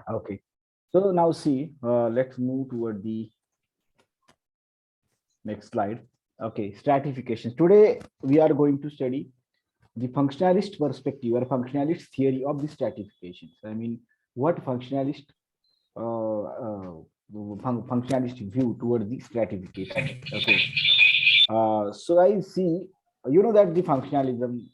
Okay. So now see, let's move toward the next slide. Okay, stratification. Today we are going to study the functionalist perspective or functionalist theory of the stratifications. I mean, what functionalist functionalist view toward the stratification. Okay. So I see, that the functionalism,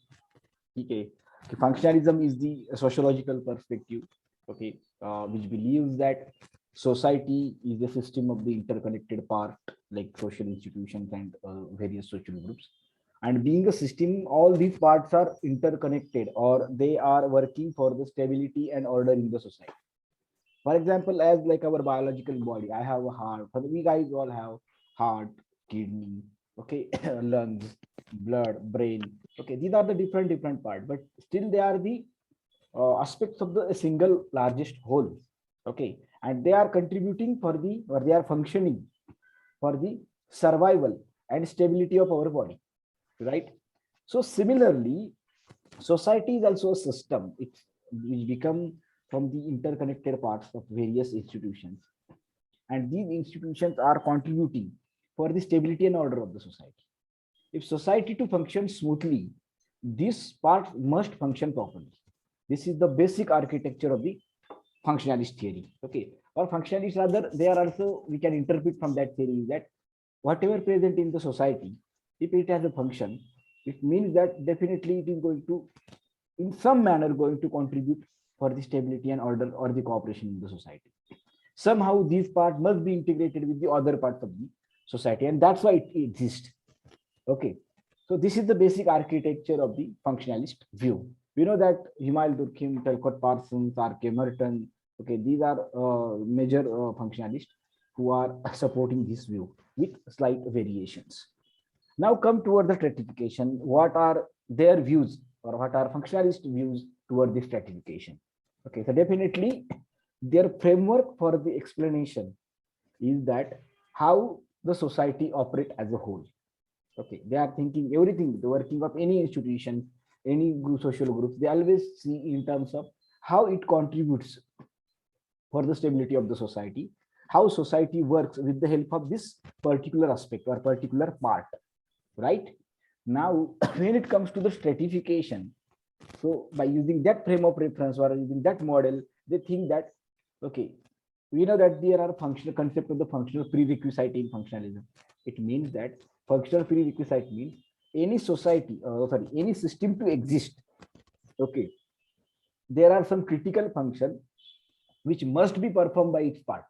okay, the functionalism is the sociological perspective, okay, which believes that society is a system of the interconnected part, like social institutions and various social groups. And being a system, all these parts are interconnected, or they are working for the stability and order in the society. For example, as like our biological body, I have a heart. We guys all have heart, kidney, okay, lungs, blood, brain. Okay, these are the different parts, but still they are the aspects of the single largest whole. Okay, and they are contributing for the, or they are functioning for the survival and stability of our body, right? So similarly, society is also a system. It's which become from the interconnected parts of various institutions, and these institutions are contributing for the stability and order of the society. If society to function smoothly, this part must function properly. This is the basic architecture of the functionalist theory. Okay, or functionalist rather, they are also, we can interpret from that theory that whatever present in the society, if it has a function, it means that definitely it is going to, in some manner, going to contribute for the stability and order or the cooperation in the society. Somehow these parts must be integrated with the other parts of the society, and that's why it exists. Okay, so this is the basic architecture of the functionalist view. We know that Himal Durkheim, Talcott Parsons, R.K. Merton, okay, these are major functionalists who are supporting this view with slight variations. Now come toward the stratification. What are their views, or what are functionalist views toward the stratification? Okay, so definitely their framework for the explanation is that how the society operate as a whole. Okay, they are thinking everything, the working of any institution, any group, social groups, they always see in terms of how it contributes for the stability of the society, how society works with the help of this particular aspect or particular part, right? Now, when it comes to the stratification, so by using that frame of reference or using that model, they think that, okay, we know that there are functional concept of the functional prerequisite in functionalism. It means that functional prerequisite means any society, any system to exist. Okay, there are some critical function which must be performed by its part.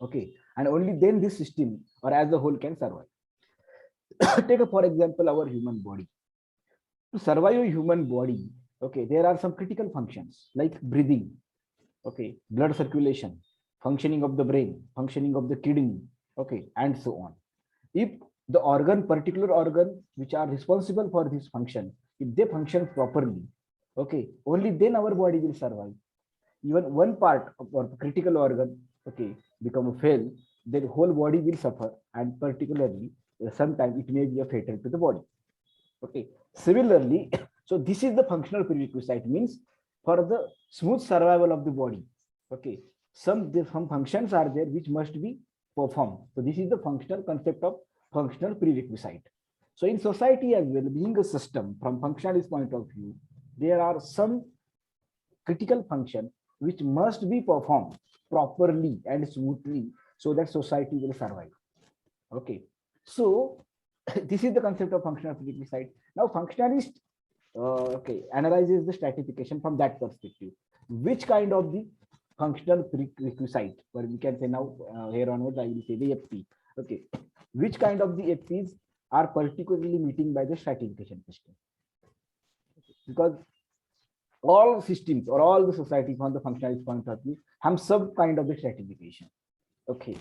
Okay, and only then this system or as a whole can survive. Take a, for example, our human body. To survive a human body, okay, there are some critical functions like breathing, okay, blood circulation, functioning of the brain, functioning of the kidney, okay, and so on. If the organ, particular organ which are responsible for this function, if they function properly, okay, only then our body will survive. Even one part of or critical organ, okay, become a fail, then whole body will suffer, and particularly sometimes it may be a fatal to the body. Okay, similarly, so this is the functional prerequisite, means for the smooth survival of the body. Okay, some functions are there which must be performed. So this is the functional concept of functional prerequisite. So in society as well, being a system from functionalist point of view, there are some critical function which must be performed properly and smoothly so that society will survive. Okay, so this is the concept of functional prerequisite. Now, functionalist okay, analyzes the stratification from that perspective. Which kind of the functional prerequisite, or we can say now here onwards, I will say the FP. Okay, which kind of the FPs are particularly meeting by the stratification system? Because all systems or all the society from the functionalist point of view have some kind of the stratification. Okay,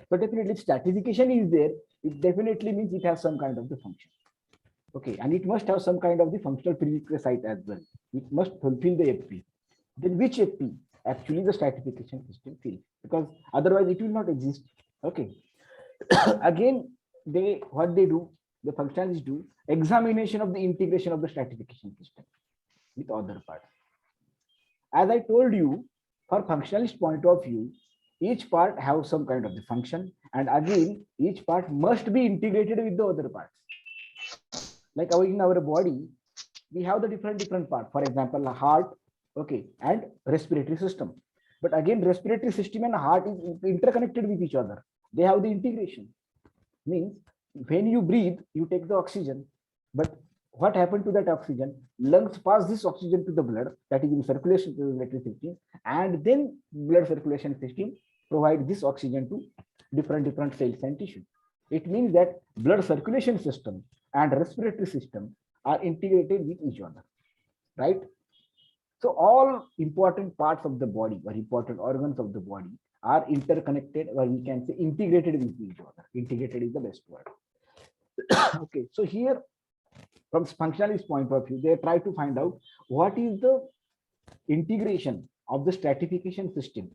so definitely if stratification is there, it definitely means it has some kind of the function. Okay, and it must have some kind of the functional prerequisite as well. It must fulfill the FP. Then which FP actually the stratification system fills, because otherwise it will not exist. Okay, again, they what they do, the functionalists do examination of the integration of the stratification system with other parts. As I told you, For functionalist point of view, each part have some kind of the function, and again, each part must be integrated with the other parts. Like in our body, we have the different part. For example, heart, okay, and respiratory system. But again, respiratory system and heart is interconnected with each other. They have the integration. Means when you breathe, you take the oxygen, but what happened to that oxygen? Lungs pass this oxygen to the blood, that is in circulation to the electricity, and then blood circulation system provide this oxygen to different cells and tissue. It means that blood circulation system and respiratory system are integrated with each other, right? So all important parts of the body or important organs of the body are interconnected, or we can say integrated with each other. Integrated is the best word. Okay, so here from functionalist point of view, they try to find out what is the integration of the stratification system,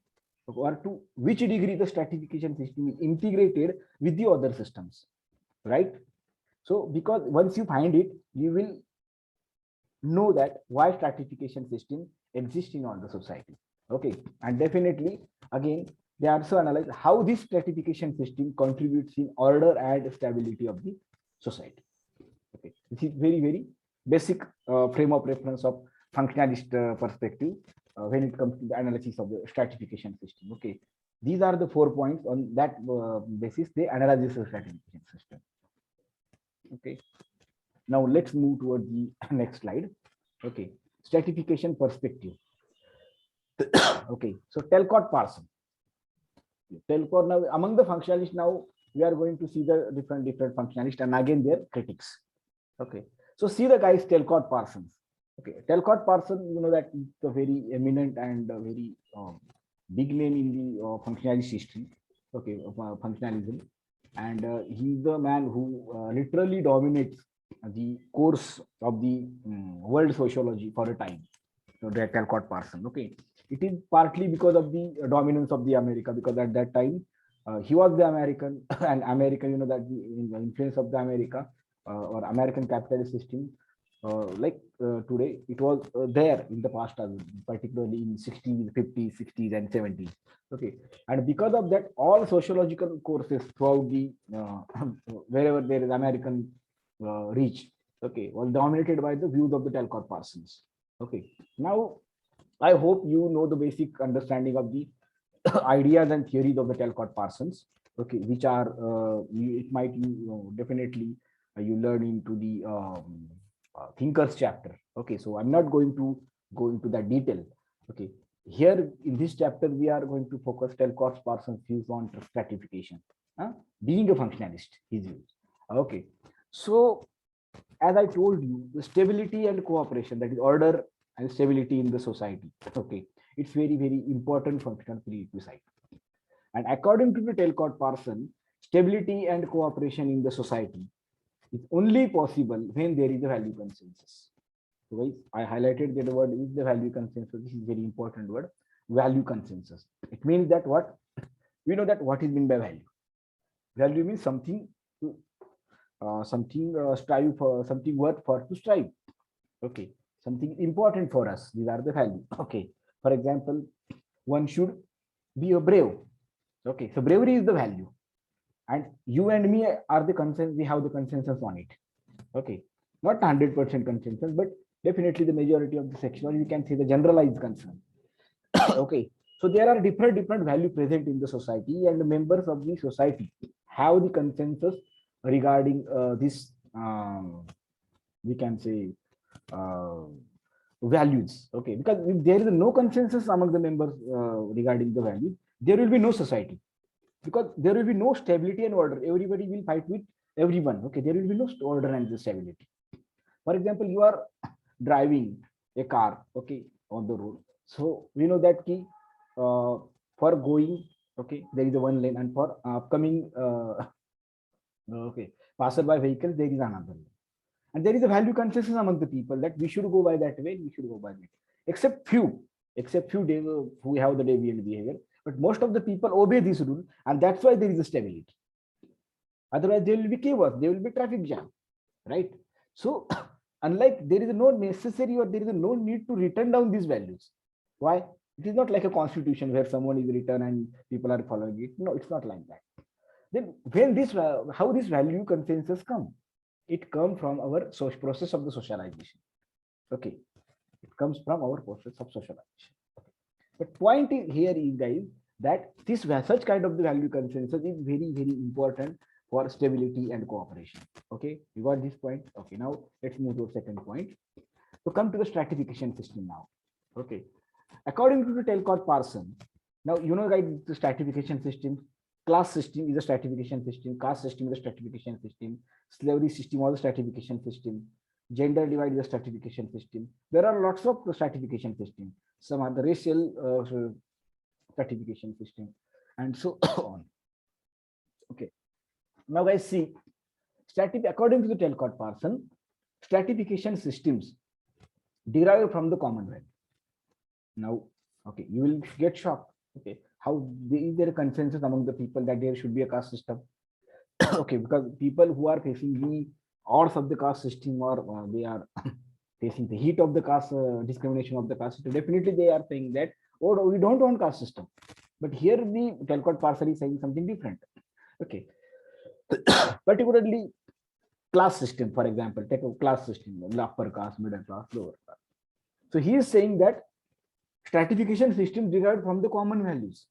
or to which degree the stratification system is integrated with the other systems, right? So because once you find it, you will know that why stratification system exists in all the society. Okay, and definitely again they also analyze how this stratification system contributes in order and stability of the society. Okay, this is very basic frame of reference of functionalist perspective when it comes to the analysis of the stratification system. Okay, these are the 4 points. On that basis they analyze the stratification system. Okay, now let's move toward the next slide. Okay, stratification perspective. Okay, so Talcott Parsons. Talcott, now among the functionalists, now we are going to see the different functionalists and again their critics. Okay, so see the guys Talcott Parsons. Okay, Talcott Parsons, you know that it's a very eminent and very big name in the functionalist history. Okay, of functionalism, and he's the man who literally dominates the course of the world sociology for a time. So that Talcott Parsons. Okay, it is partly because of the dominance of the America, because at that time he was the American and American, you know that the influence of the America or American capitalist system, today, it was there in the past, particularly in 60s, 50s, 60s, and 70s. Okay, and because of that, all sociological courses throughout the wherever there is American reach, okay, was dominated by the views of the Talcott Parsons. Okay, now I hope you know the basic understanding of the ideas and theories of the Talcott Parsons. Okay, which are it might definitely you learn into the thinkers chapter. Okay, so I'm not going to go into that detail. Okay, here in this chapter we are going to focus Talcott Parsons' views on stratification, being a functionalist, his views. Okay, so as I told you, the stability and cooperation, that is order and stability in the society. Okay, it's very important functional prerequisite. And according to the Talcott Parsons, stability and cooperation in the society is only possible when there is a value consensus. So guys, I highlighted that the word is the value consensus. This is very important word, value consensus. It means that what we know that what is meant by value. Value means something to strive for, something worth for to strive. Okay, something important for us. These are the value. Okay, for example, one should be a brave. Okay, so bravery is the value, and you and me are the consensus. We have the consensus on it. Okay, not 100% consensus, but definitely the majority of the section, or you can say the generalized concern. Okay, so there are different value present in the society, and the members of the society have the consensus regarding this. We can say values. Okay, because if there is no consensus among the members regarding the values, there will be no society, because there will be no stability and order. Everybody will fight with everyone. Okay, there will be no order and stability. For example, you are driving a car, okay, on the road. So we know that key for going, okay, there is a one lane, and for upcoming okay, passerby vehicles, there is another lane. And there is a value consensus among the people that we should go by that way, we should go by that. Except few who have the deviant behavior, but most of the people obey this rule, and that's why there is a stability. Otherwise, there will be chaos, there will be traffic jam, right? So, unlike there is no necessary or there is no need to return down these values. Why? It is not like a constitution where someone is written and people are following it. No, it's not like that. Then when this, how this value consensus come? It comes from our social process of the socialization. Okay, it comes from our process of socialization. But point here is, guys, that this such kind of the value consensus is very, very important for stability and cooperation. Okay, you got this point? Okay, now let's move to the second point. So come to the stratification system now. Okay, according to the Talcott Parson, now you know, guys, the stratification system. Class system is a stratification system, caste system is a stratification system, slavery system was a stratification system, gender divide is a stratification system. There are lots of stratification systems. Some are the racial stratification system, and so on. Okay. Now, guys, see, according to the Talcott Parson, stratification systems derive from the Commonwealth. Now, okay, you will get shocked. Okay, how is there a consensus among the people that there should be a caste system? Okay, because people who are facing the odds of the caste system, or they are facing the heat of the caste discrimination of the caste system, definitely they are saying that, oh, we don't want caste system. But here the Talcott Parson is saying something different. Okay, particularly class system, for example, take a class system, upper caste, middle class, lower class. So he is saying that stratification systems derived from the common values.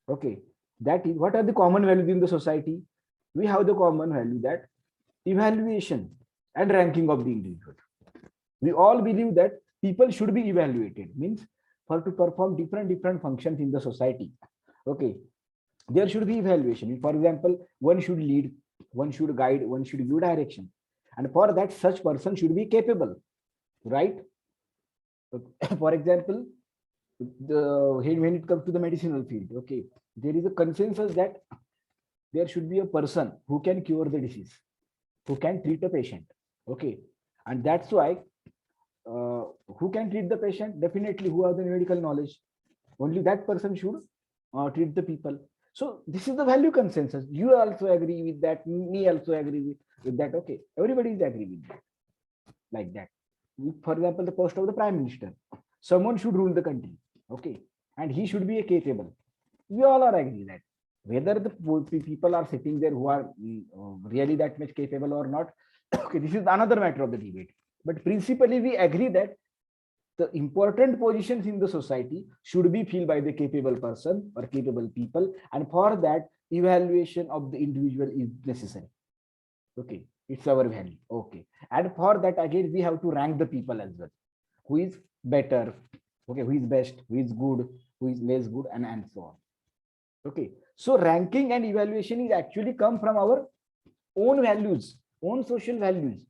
Okay, that is, what are the common values in the society? We have the common value that evaluation and ranking of the individual. We all believe that people should be evaluated, means for to perform different functions in the society. Okay, there should be evaluation. For example, one should lead, one should guide, one should give direction, and for that such person should be capable, right? For example, when it comes to the medicinal field, okay, there is a consensus that there should be a person who can cure the disease, who can treat a patient. Okay, and that's why who can treat the patient? Definitely who have the medical knowledge. Only that person should treat the people. So this is the value consensus. You also agree with that. Me also agree with that. Okay, everybody is agree with that. Like that. For example, the post of the prime minister. Someone should rule the country. Okay, and he should be a capable. We all are agree that whether the people are sitting there who are really that much capable or not. Okay, this is another matter of the debate. But principally, we agree that the important positions in the society should be filled by the capable person or capable people, and for that evaluation of the individual is necessary. Okay, it's our value. Okay, and for that again we have to rank the people as well, who is better, okay, who is best, who is good, who is less good, and so on. Okay, so ranking and evaluation is actually come from our own values, own social values.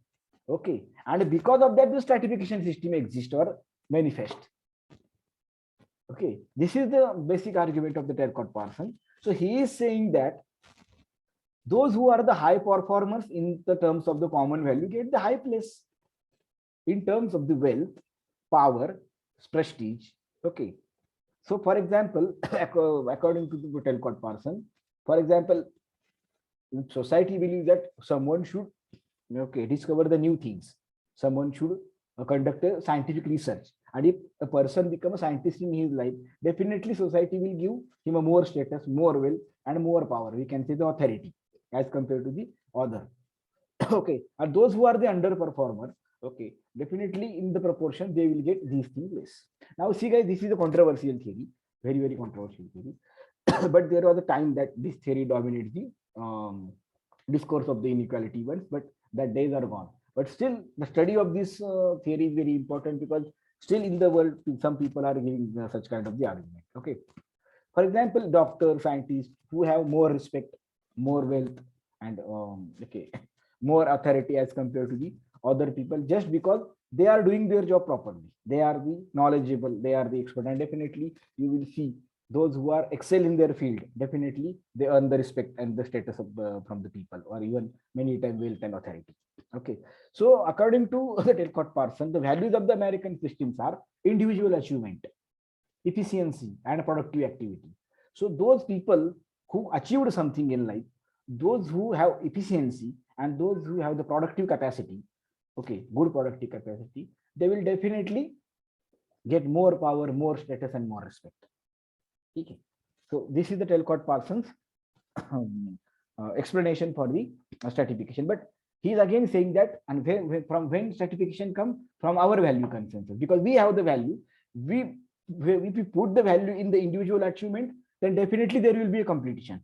Okay, and because of that the stratification system exists or manifest. Okay, this is the basic argument of the Talcott Parson. So he is saying that those who are the high performers in the terms of the common value get the high place in terms of the wealth, power, prestige. Okay, so for example, according to the Talcott Parson, for example, society believes that someone should, okay, discover the new things, someone should conduct a scientific research, and if a person becomes a scientist in his life, definitely society will give him a more status, more wealth, and more power. We can say the authority as compared to the other. Okay, and those who are the underperformer, okay, definitely in the proportion they will get these things less. Now see, guys, this is a controversial theory, very controversial theory. But there was a time that this theory dominated the discourse of the inequality ones, but that days are gone. But still the study of this theory is very important, because still in the world some people are giving such kind of the argument. Okay, for example, doctors, scientists who have more respect, more wealth, and okay, more authority as compared to the other people, just because they are doing their job properly, they are the knowledgeable, they are the expert, and definitely you will see those who are excel in their field, definitely they earn the respect and the status of from the people, or even many times wealth and authority. Okay, so according to the Talcott Parson, the values of the American systems are individual achievement, efficiency, and productive activity. So those people who achieved something in life, those who have efficiency and those who have the productive capacity, okay, good productive capacity, they will definitely get more power, more status, and more respect. Okay. So this is the Talcott-Parsons explanation for the stratification. But he is again saying that, and from when stratification come? From our value consensus, because we have the value. If we put the value in the individual achievement, then definitely there will be a competition.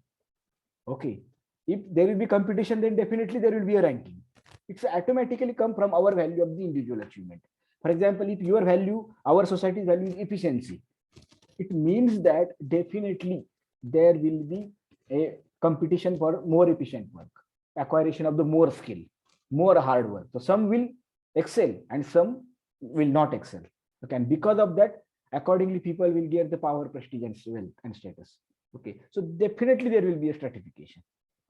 Okay. If there will be competition, then definitely there will be a ranking. It's automatically come from our value of the individual achievement. For example, if your value, our society's value is efficiency, it means that definitely there will be a competition for more efficient work, acquisition of the more skill, more hard work. So some will excel and some will not excel. Okay, and because of that, accordingly, people will get the power, prestige, and wealth and status. Okay, so definitely there will be a stratification.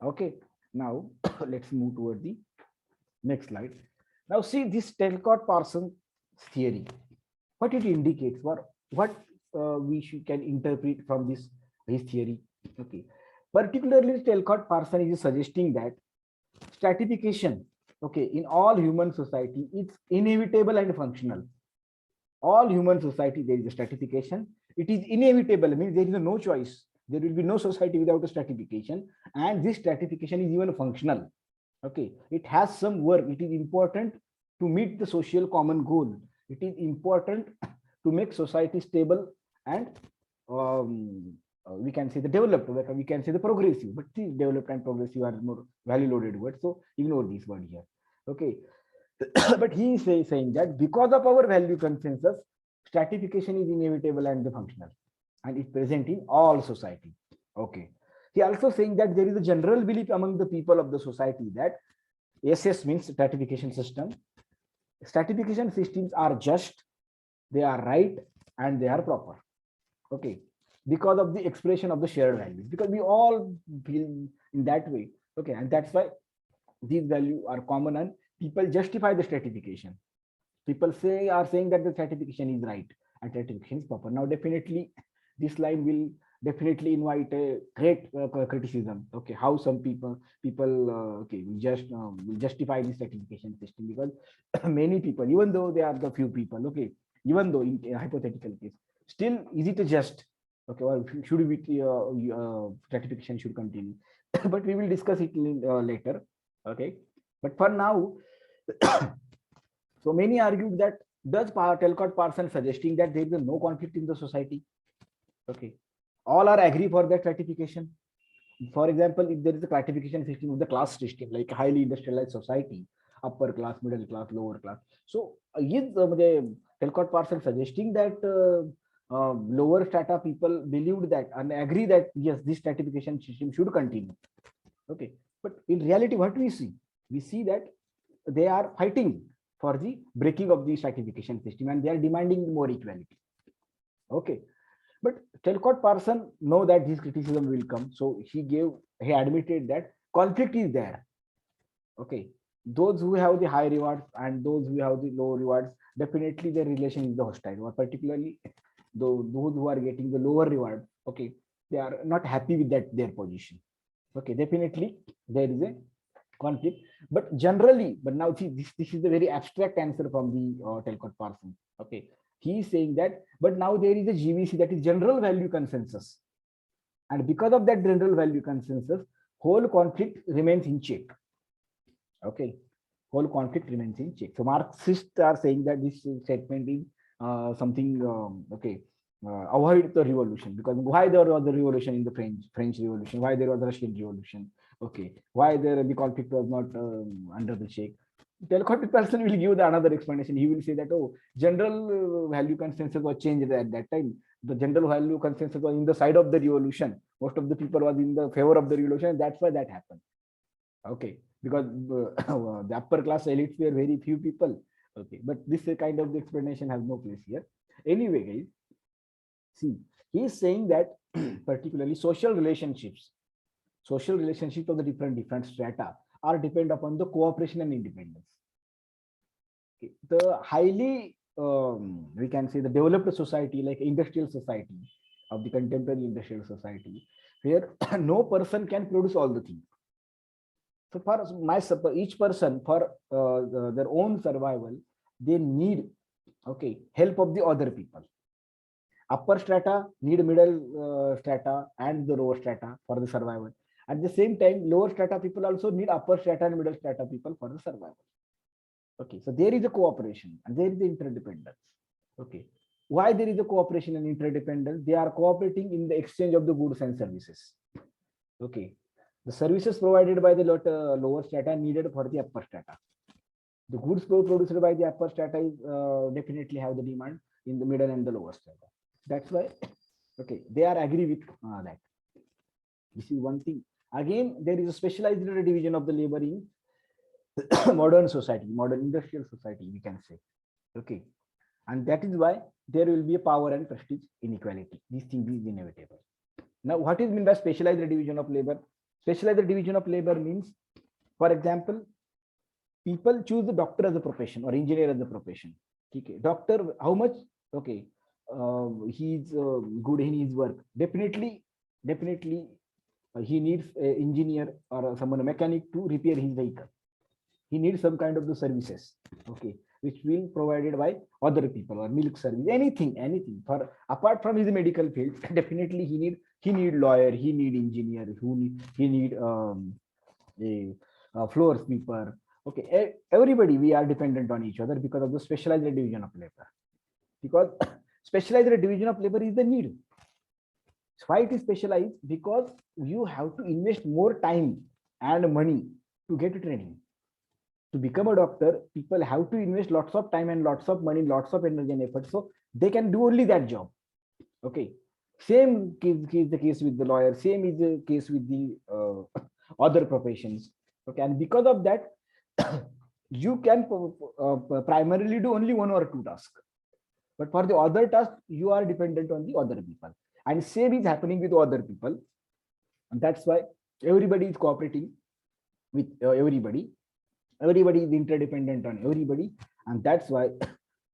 Okay, now let's move toward the next slide. Now see this Talcott-Parsons theory, what it indicates, what we can interpret from this his theory. Okay, particularly Talcott-Parsons is suggesting that stratification, okay, in all human society, it's inevitable and functional. All human society there is a stratification. It is inevitable, means there is no choice. There will be no society without a stratification, and this stratification is even functional. Okay, it has some work. It is important to meet the social common goal. It is important to make society stable and we can say the developed, we can say the progressive, but the developed and progressive are more value loaded words, so ignore this word here. Okay. But he is saying that because of our value consensus, stratification is inevitable and functional, and it's present in all society. Okay. He also saying that there is a general belief among the people of the society that SS means stratification system. Stratification systems are just, they are right, and they are proper. Okay. Because of the expression of the shared values, because we all feel in that way. Okay. And that's why these values are common and people justify the stratification. People are saying that the stratification is right and stratification is proper. Now, definitely, this line will definitely invite a great criticism. Okay, how some people okay, will justify this stratification system, because many people, even though they are the few people, okay, even though in a hypothetical case, still is it a just? Okay, well, should we stratification should continue? But we will discuss it later. Okay, but for now. So many argued that does Talcott-Parsons suggesting that there is no conflict in the society? Okay, all are agree for that stratification. For example, if there is a classification system of the class system, like a highly industrialized society, upper class, middle class, lower class. So is Talcott-Parsons suggesting that lower strata people believed that and agree that yes, this stratification system should continue. Okay, but in reality, what we see? We see that they are fighting for the breaking of the stratification system and they are demanding more equality. Okay, but Talcott-Parsons know that this criticism will come, so he admitted that conflict is there. Okay, those who have the high rewards and those who have the low rewards, definitely their relation is the hostile, or particularly those who are getting the lower reward. Okay, they are not happy with their position. Okay, definitely there is a conflict, but generally, but now see, this is a very abstract answer from the Talcott-Parsons. Okay, he is saying that, but now there is a GVC, that is general value consensus, and because of that general value consensus, whole conflict remains in check. Okay, whole conflict remains in check. So Marxists are saying that this statement is something okay. Avoid the revolution, because why there was the revolution in the French Revolution, why there was the Russian Revolution, okay, why the conflict was not under the check. Talcott-Parsons will give the another explanation. He will say that, oh, general value consensus was changed at that time. The general value consensus was in the side of the revolution. Most of the people was in the favor of the revolution, and that's why that happened. Okay, because the upper class elites were very few people. Okay, but this kind of the explanation has no place here. Anyway, guys, see, he is saying that particularly social relationships of the different strata are depend upon the cooperation and independence. Okay. The highly we can say the developed society, like industrial society of the contemporary industrial society, where no person can produce all the things. So for each person, for their own survival, they need Okay, help of the other people. Upper strata need middle strata and the lower strata for the survival. At the same time, lower strata people also need upper strata and middle strata people for the survival. Okay, so there is a cooperation and there is the interdependence. Okay, why there is a cooperation and interdependence? They are cooperating in the exchange of the goods and services. Okay, the services provided by the lower strata needed for the upper strata. The goods produced by the upper strata is definitely have the demand in the middle and the lower strata. That's why, okay, they are agree with that. This is one thing. Again, there is a specialized division of the labor in modern society, modern industrial society, we can say. Okay, and that is why there will be a power and prestige inequality. This thing is inevitable. Now, what is meant by specialized division of labor? Specialized division of labor means, for example, people choose the doctor as a profession or engineer as a profession. Okay, doctor, how much? Okay, he's good in his work. Definitely, he needs an engineer or someone a mechanic to repair his vehicle. He needs some kind of the services. Okay, which will provided by other people or milk service, anything. For apart from his medical field, definitely he need lawyer, he need engineer, he need a floor sweeper. Okay, everybody we are dependent on each other because of the specialized division of labor. Because specialized division of labor is the need. Why it is specialized? Because you have to invest more time and money to get training. To become a doctor, people have to invest lots of time and lots of money, lots of energy and effort, so they can do only that job. Okay, same is the case with the lawyer, same is the case with the other professions. Okay, and because of that, you can primarily do only one or two tasks, but for the other task you are dependent on the other people, and same is happening with other people. And that's why everybody is cooperating with everybody is interdependent on everybody. And that's why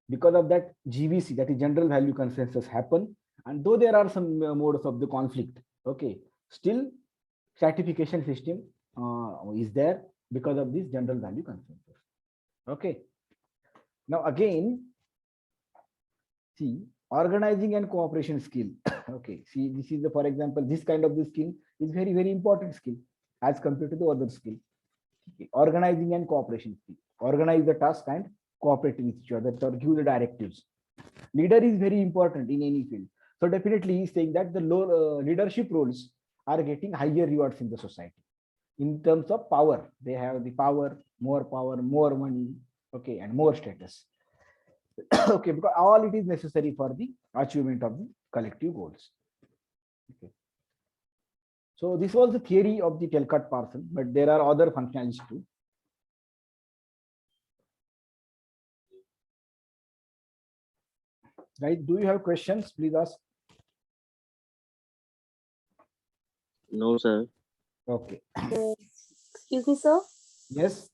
because of that, GVC, that is general value consensus, happen. And though there are some modes of the conflict, okay, still stratification system is there because of this general value consensus. Okay, now again, see, organizing and cooperation skill. Okay, see, this is the, for example, this kind of the skill is very important skill as compared to the other skill. Okay. Organizing and cooperation skill. Organize the task and cooperate with each other or give the directives. Leader is very important in any field. So definitely he's saying that the low leadership roles are getting higher rewards in the society. In terms of power, they have the power, more money, okay, and more status. Okay, because all it is necessary for the achievement of the collective goals. Okay. So this was the theory of the Talcott-Parsons, but there are other functionalities too. Right? Do you have questions? Please ask. No, sir. Okay. Excuse me, sir. Yes.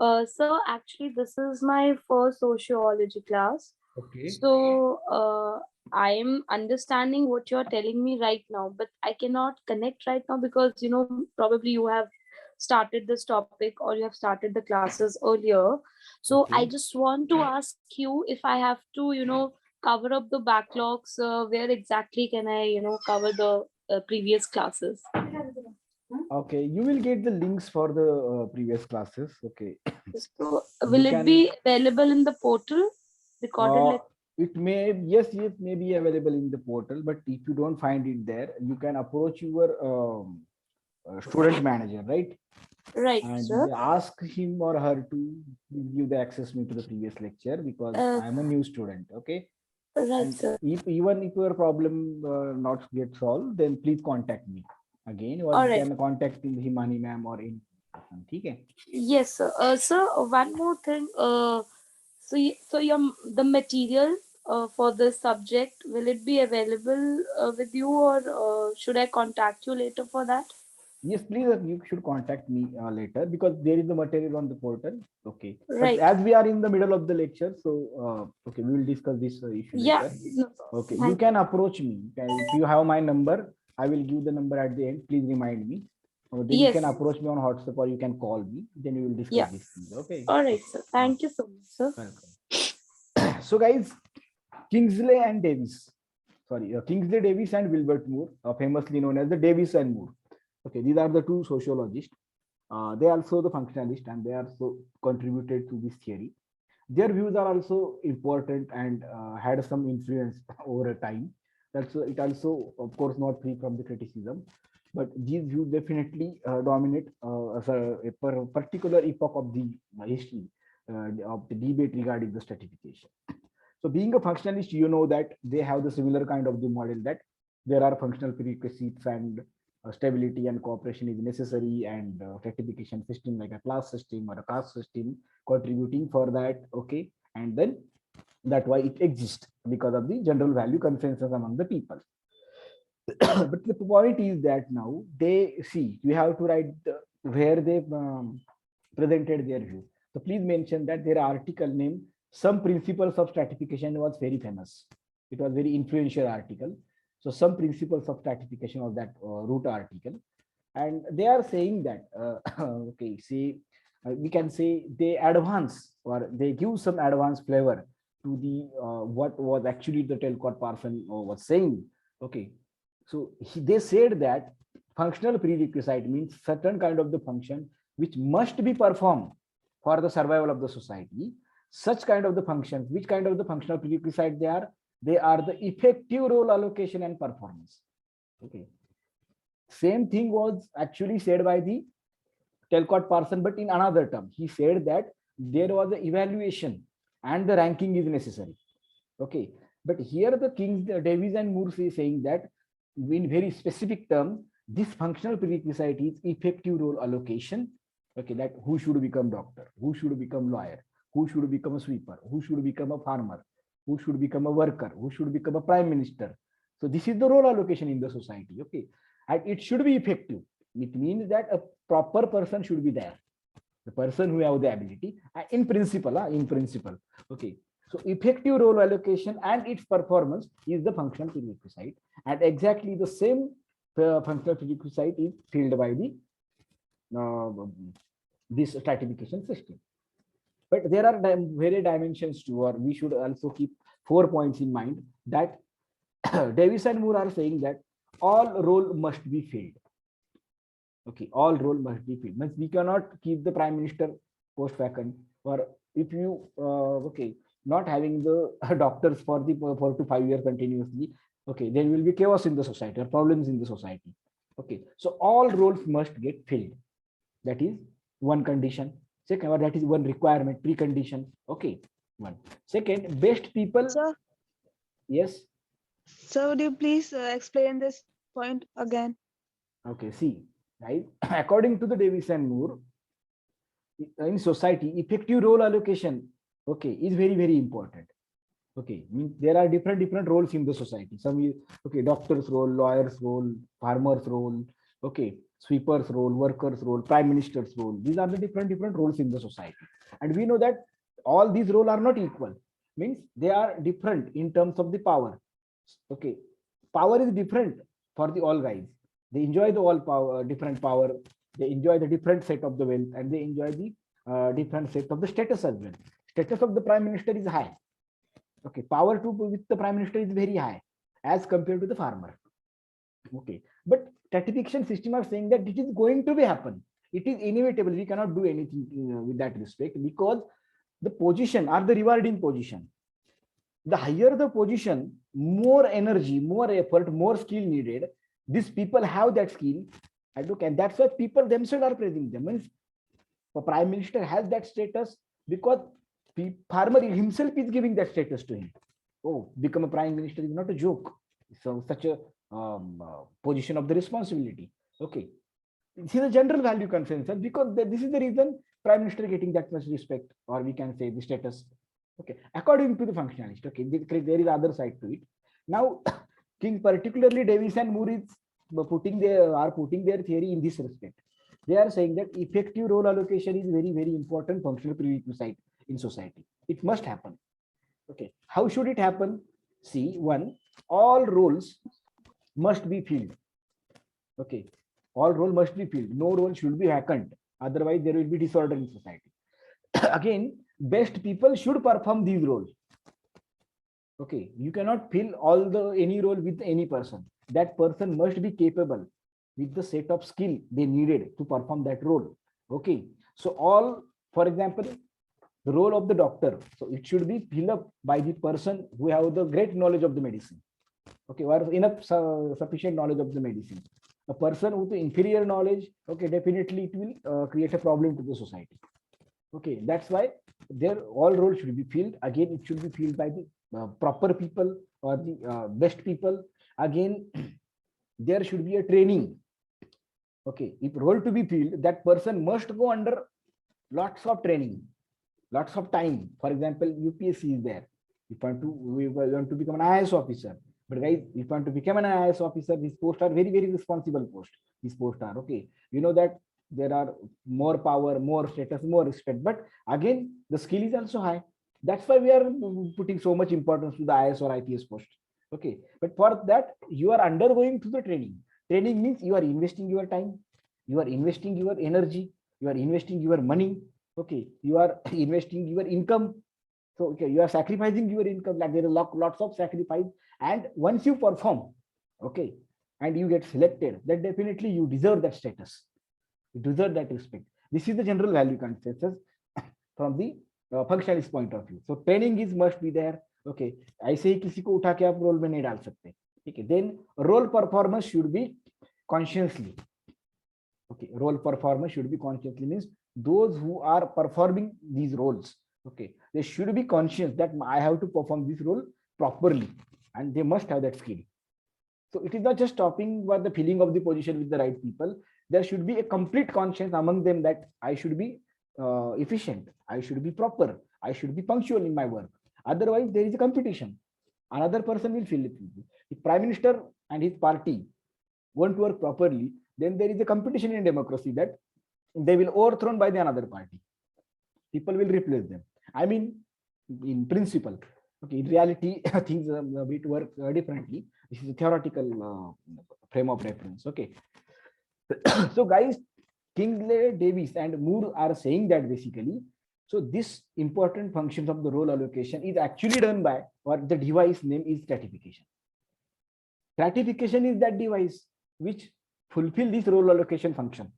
So actually, this is my first sociology class. Okay. So I am understanding what you're telling me right now, but I cannot connect right now because probably you have started this topic or you have started the classes earlier. So Okay. I just want to ask you if I have to cover up the backlogs. Where exactly can I cover the previous classes? Okay, you will get the links for the previous classes. Okay. So will it be available in the portal? Recorded it may, yes, it may be available in the portal, but if you don't find it there, you can approach your student manager, right? Right, and sir. ask him or her to give the access me to the previous lecture because I'm a new student. Okay. Right, And sir. even if your problem not get solved, then please contact me again, or All you right. can contact Himani ma'am or any person. Okay. Yes, sir. Sir, one more thing. So the material for this subject, will it be available with you, or should I contact you later for that? Yes, please, you should contact me later because there is the material on the portal. Okay. Right. But as we are in the middle of the lecture, so okay, we will discuss this issue later. No, okay. You can approach me. If you have my number, I will give the number at the end. Please remind me. Then you can approach me on WhatsApp or you can call me. Then we will discuss this thing. Okay. All right, sir. Thank you so much, sir. Welcome. So guys, Kingsley and Davis, Kingsley Davis and Wilbert Moore, famously known as the Davis and Moore. Okay, these are the two sociologists. They are also the functionalists, and they also contributed to this theory. Their views are also important and had some influence over a time. That's it also, of course, not free from the criticism, but these views definitely dominate as a particular epoch of the history of the debate regarding the stratification. So being a functionalist, you know that they have the similar kind of the model that there are functional prerequisites and stability and cooperation is necessary, and stratification system like a class system or a caste system contributing for that. Okay, and then that's why it exists, because of the general value consensus among the people. But the point is that now they see we have to write where they presented their view. So please mention that their article name Some Principles of Stratification was very famous. It was very influential article. So Some Principles of Stratification was that root article, and they are saying that okay, see, we can say they advance or they give some advanced flavor to the what was actually the Talcott Parson was saying. Okay, so they said that functional prerequisite means certain kind of the function which must be performed for the survival of the society. Such kind of the functions, which kind of the functional prerequisite they are? They are the effective role allocation and performance. Okay, same thing was actually said by the Talcott Parson, but in another term. He said that there was an evaluation and the ranking is necessary. Okay, but here the Davis and Moore is saying that in very specific term, this functional prerequisite is effective role allocation. Okay, that who should become doctor, who should become lawyer, who should become a sweeper, who should become a farmer, who should become a worker, who should become a prime minister. So this is the role allocation in the society. Okay, and it should be effective. It means that a proper person should be there, the person who have the ability, in principle. Okay, so effective role allocation and its performance is the functional prerequisite, and exactly the same functional prerequisite is filled by the this stratification system. But there are various dimensions to, or we should also keep 4 points in mind that Davis and Moore are saying that all role must be filled. Okay, all role must be filled. Means we cannot keep the prime minister post vacant, or if you okay, not having the doctors for the 4 to 5 years continuously. Okay, there will be chaos in the society or problems in the society. Okay, so all roles must get filled. That is one condition. Second, or that is one requirement, precondition. Okay, one. Second, best people. Sir, Yes. sir, would you please explain this point again? Okay, see, right. According to the Davis and Moore, in society, effective role allocation, okay, is very, very important. Okay, means there are different roles in the society. Some, okay, doctor's role, lawyer's role, farmer's role, okay, sweeper's role, worker's role, prime minister's role. These are the different roles in the society, and we know that all these roles are not equal. Means they are different in terms of the power. Okay, power is different for the all guys. They enjoy the all power, different power. They enjoy the different set of the wealth, and they enjoy the different set of the status as well. Status of the prime minister is high. Okay, power to with the prime minister is very high as compared to the farmer. Okay, but stratification system are saying that it is going to be happen. It is inevitable. We cannot do anything with that respect, because the position or the rewarding position, the higher the position, more energy, more effort, more skill needed. These people have that skill, and look, and that's why people themselves are praising them. Means the prime minister has that status because the farmer himself is giving that status to him. Oh, become a prime minister is not a joke. So such a position of the responsibility. Okay, this is a general value consensus, because this is the reason prime minister getting that much respect, or we can say the status. Okay, according to the functionalist. Okay, there is other side to it. Now, King, particularly Davis and Moore, is putting their theory in this respect. They are saying that effective role allocation is very, very important functional prerequisite in society. It must happen. Okay, how should it happen? See, one, all roles must be filled. Okay, all role must be filled. No role should be vacant. Otherwise, there will be disorder in society. Again, best people should perform these roles. Okay, you cannot fill any role with any person. That person must be capable with the set of skill they needed to perform that role. Okay, so for example, the role of the doctor, so it should be filled up by the person who have the great knowledge of the medicine. Okay, or enough sufficient knowledge of the medicine. A person with inferior knowledge, okay, definitely it will create a problem to the society. Okay, that's why their all roles should be filled. Again, it should be filled by the proper people or the best people. Again, there should be a training. Okay, if role to be filled, that person must go under lots of training, lots of time. For example, UPSC is there. We want to become an IAS officer. But guys, if you want to become an IAS officer, these posts are very, very responsible posts. These posts are okay. You know that there are more power, more status, more respect. But again, the skill is also high. That's why we are putting so much importance to the IAS or IPS post. Okay. But for that, you are undergoing to the training. Training means you are investing your time, you are investing your energy, you are investing your money. Okay. You are investing your income. So okay, you are sacrificing your income, like there are lots of sacrifice. And once you perform, okay, and you get selected, then definitely you deserve that status. You deserve that respect. This is the general value consensus from the functionalist point of view. So training is must be there. Okay, ऐसे ही किसी को उठा के आप role में नहीं डाल सकते. ठीक है. Then role performance should be consciously. Okay, role performance should be consciously means those who are performing these roles. Okay, they should be conscious that I have to perform this role properly, and they must have that skill. So it is not just stopping by the filling of the position with the right people. There should be a complete conscience among them that I should be efficient, I should be proper, I should be punctual in my work. Otherwise, there is a competition. Another person will fill it. If Prime Minister and his party won't work properly, then there is a competition in democracy that they will overthrown by the another party. People will replace them. I mean, in principle. Okay, in reality, things a bit work differently. This is a theoretical frame of reference. Okay. So guys, Kingsley, Davis, and Moore are saying that basically, so this important functions of the role allocation is actually done by, or the device name is stratification. Stratification is that device which fulfill this role allocation function.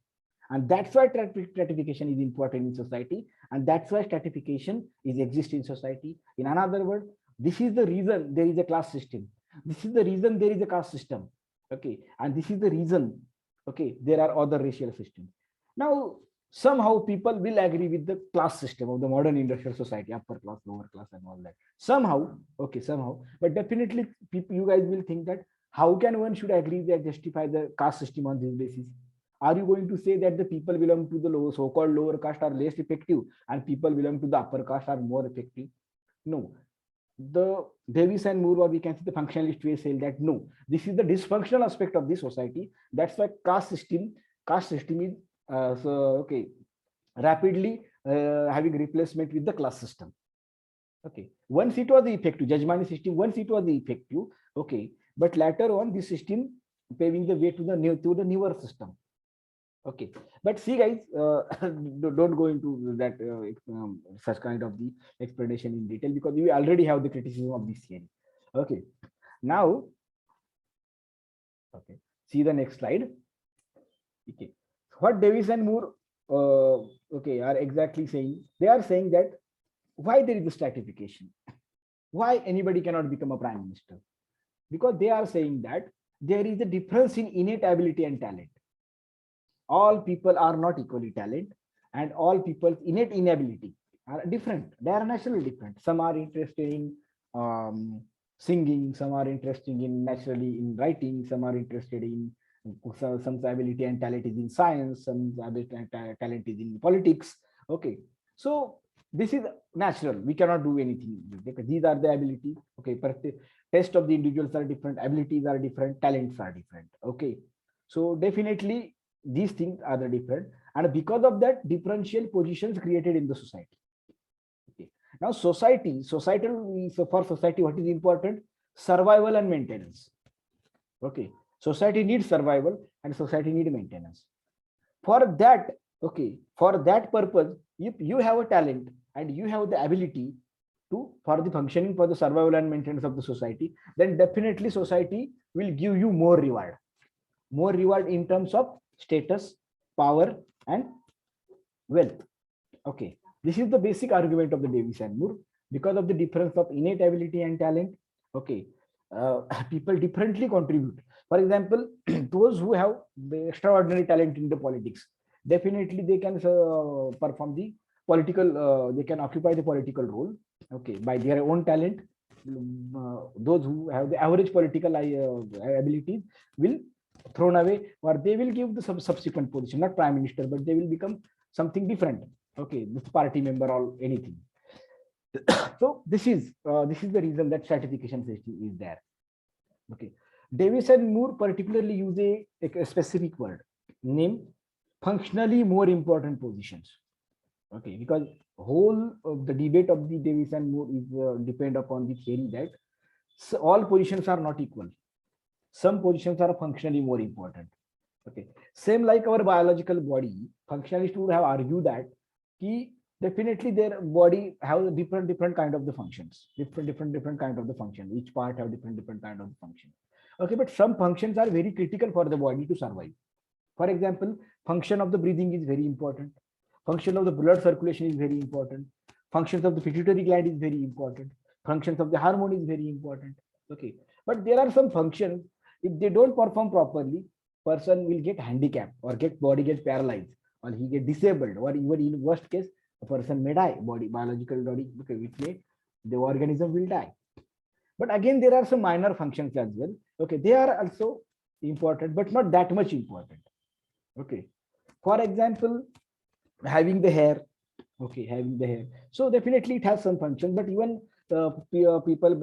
And that's why stratification is important in society. And that's why stratification is exist in society. In another word, this is the reason there is a class system. This is the reason there is a caste system. Okay. And this is the reason, okay, there are other racial systems. Now, somehow people will agree with the class system of the modern industrial society, upper class, lower class, and all that. Somehow, okay, somehow, but definitely people, you guys will think that how can one should agree that justify the caste system on this basis? Are you going to say that the people belong to the so-called lower caste are less effective and people belong to the upper caste are more effective? No. The Davis and Moore, or we can see the functionalist way, say that no, this is the dysfunctional aspect of the society. That's why caste system is rapidly having replacement with the class system. Okay, once it was effective, Jajmani system, once it was effective, okay, but later on this system paving the way to the newer system. Okay, but see guys, don't go into that such kind of the explanation in detail, because we already have the criticism of this theory. Okay, now, okay, see the next slide. Okay, what Davis and Moore okay are exactly saying, they are saying that why there is a stratification, why anybody cannot become a prime minister, because they are saying that there is a difference in innate ability and talent. All people are not equally talented, and all people's innate inability are different. They are naturally different. Some are interested in singing, some are interested in naturally in writing, some are interested in some ability and talent is in science, some ability and talent is in politics. Okay, so this is natural. We cannot do anything because these are the abilities. Okay, but the test of the individuals are different, abilities are different, talents are different. Okay, so definitely these things are the different, and because of that, differential positions created in the society. Okay, now so for society, what is important? Survival and maintenance. Okay, society needs survival and society needs maintenance. For that, okay, for that purpose, if you have a talent and you have the ability, for the functioning, for the survival and maintenance of the society, then definitely society will give you more reward in terms of status, power, and wealth. Okay, this is the basic argument of the Davis and Moore. Because of the difference of innate ability and talent, okay, people differently contribute. For example, those who have the extraordinary talent in the politics, definitely they can perform the political, they can occupy the political role, okay, by their own talent. Those who have the average political abilities will thrown away, or they will give the subsequent position, not prime minister, but they will become something different, okay, this party member or anything. So this is the reason that stratification system is there. Okay, Davis and Moore particularly use a specific word named functionally more important positions. Okay, because whole of the debate of the Davis and Moore is depend upon the theory that all positions are not equal. Some positions are functionally more important. Okay, same like our biological body, functionalists would have argued that definitely their body have different kind of the functions, different kind of the function. Each part have different kind of the function. Okay, but some functions are very critical for the body to survive. For example, function of the breathing is very important. Function of the blood circulation is very important. Functions of the pituitary gland is very important. Functions of the hormone is very important. Okay, but there are some functions, if they don't perform properly, person will get handicapped or body gets paralyzed, or he get disabled, or even in worst case, a person may die, biological body, okay, which may the organism will die. But again, there are some minor functions as well. Okay, they are also important, but not that much important. Okay, for example, having the hair. Okay, having the hair. So definitely it has some function, but even people,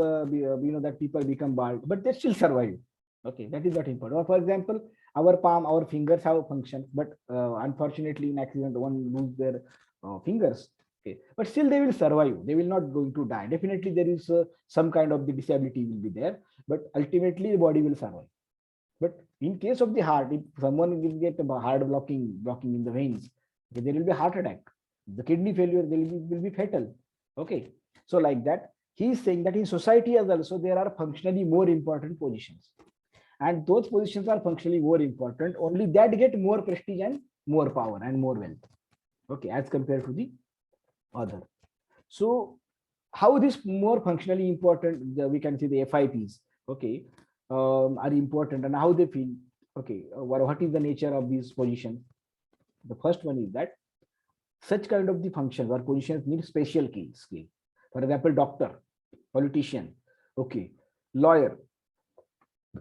that people become bald, but they still survive. Okay, that is not important. Or for example, our palm, our fingers have a function, but unfortunately in accident one lose their fingers. Okay, but still they will survive. They will not going to die. Definitely there is some kind of the disability will be there, but ultimately the body will survive. But in case of the heart, if someone will get a heart blocking in the veins, okay, there will be a heart attack. The kidney failure will be fatal. Okay, so like that, he is saying that in society as also there are functionally more important positions, and those positions are functionally more important. Only that get more prestige and more power and more wealth. Okay, as compared to the other. So how this more functionally important, we can see the FIPs, okay, are important, and how they feel. Okay, what is the nature of these positions? The first one is that such kind of the functions or positions need special skill. For example, doctor, politician, okay, lawyer,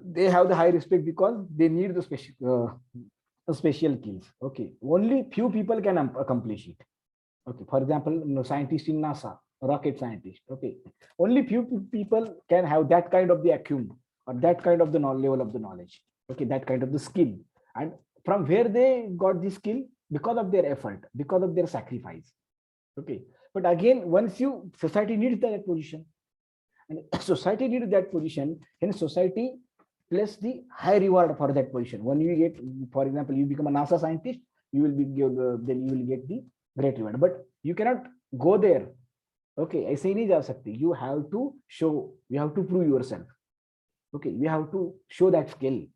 they have the high respect because they need the special skills. Okay, only few people can accomplish it. Okay, for example, scientist in NASA, rocket scientist. Okay, only few people can have that kind of the acumen or that kind of the level of the knowledge. Okay, that kind of the skill, and from where they got the skill, because of their effort, because of their sacrifice. Okay, but again, once society needs that position, and society needs that position, then society place the high reward for that position. When you get, for example, you become a NASA scientist, you will be then you will get the great reward. But you cannot go there. Okay, ऐसे ही नहीं जा सकते. You have to show, you have to prove yourself. Okay, you have to show that skill.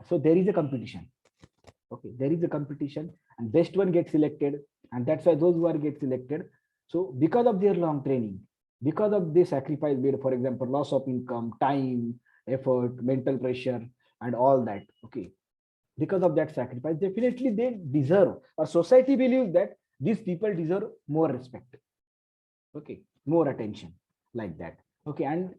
So there is a competition. Okay, there is a competition, and best one gets selected, and that's why those who are get selected. So because of their long training, because of the sacrifice made, for example, loss of income, time, effort, mental pressure, and all that. Okay, because of that sacrifice, definitely they deserve, or society believes that these people deserve more respect. Okay, more attention, like that. Okay, and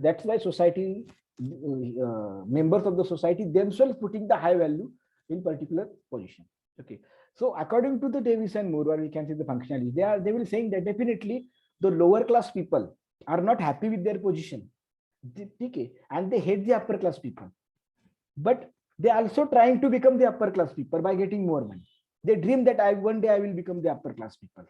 that's why society, members of the society themselves putting the high value in particular position. Okay, so according to the Davis and Moore, we can see the functionalities, they will saying that definitely the lower class people are not happy with their position. Okay, and they hate the upper class people, but they also trying to become the upper class people by getting more money. They dream that one day I will become the upper class people.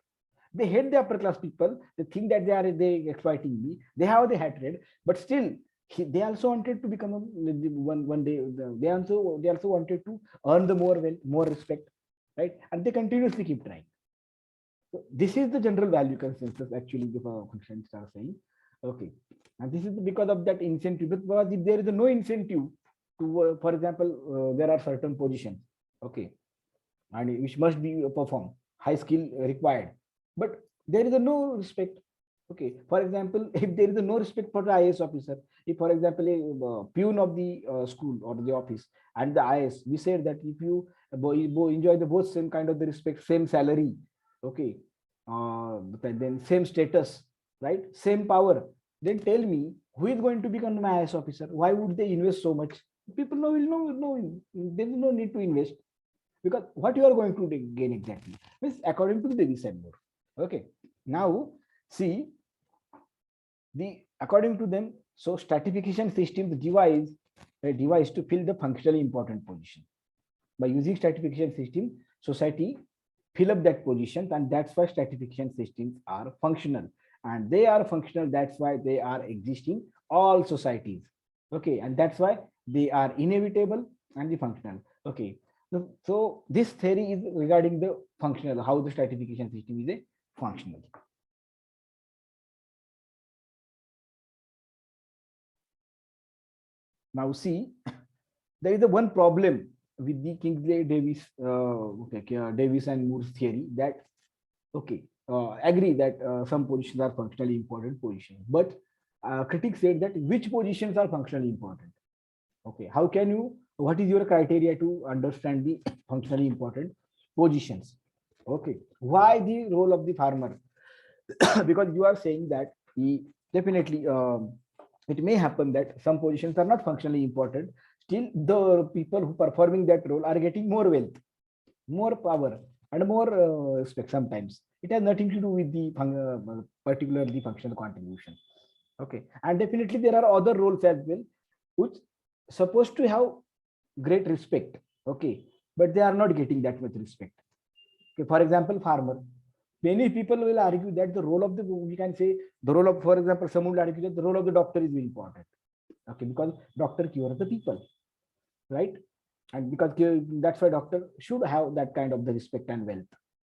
They hate the upper class people. They think that they exploiting me. They have the hatred, but still they also wanted to become one day. They also wanted to earn the more respect, right? And they continuously keep trying. So this is the general value consensus actually the functionalists are saying. Okay, and this is because of that incentive. Because if there is no incentive to, for example, there are certain positions, okay, and which must be performed, high skill required, but there is no respect. Okay, for example, if there is no respect for the IAS officer, if for example a peon of the school or the office and the IAS, we said that if you enjoy the both same kind of the respect, same salary, okay, then same status, right, same power, then tell me who is going to become my IAS officer? Why would they invest so much? People know will know, no, there is no need to invest, because what you are going to gain exactly means according to the Davis and Moore. Okay, now see the according to them, so stratification system, the device a device to fill the functionally important position. By using stratification system, society fill up that position, and that's why stratification systems are functional, and they are functional, that's why they are existing all societies. Okay, and that's why they are inevitable and the functional. Okay, so this theory is regarding the functional, how the stratification system is a functional. Now see, there is a one problem with the Kingsley Davis, Davis and Moore's theory, that okay, agree that some positions are functionally important positions, but critics said that which positions are functionally important. Okay, how can you? What is your criteria to understand the functionally important positions? Okay, why the role of the farmer? Because you are saying that he definitely it may happen that some positions are not functionally important, still the people who performing that role are getting more wealth, more power, and more respect. Sometimes it has nothing to do with the particularly functional contribution. Okay, and definitely there are other roles as well which supposed to have great respect. Okay, but they are not getting that much respect. Okay, for example, farmer, many people will argue that the role of the, we can say the role of, for example, someone will argue that the role of the doctor is very important. Okay, because doctor cures the people, right? And because that's why doctor should have that kind of the respect and wealth.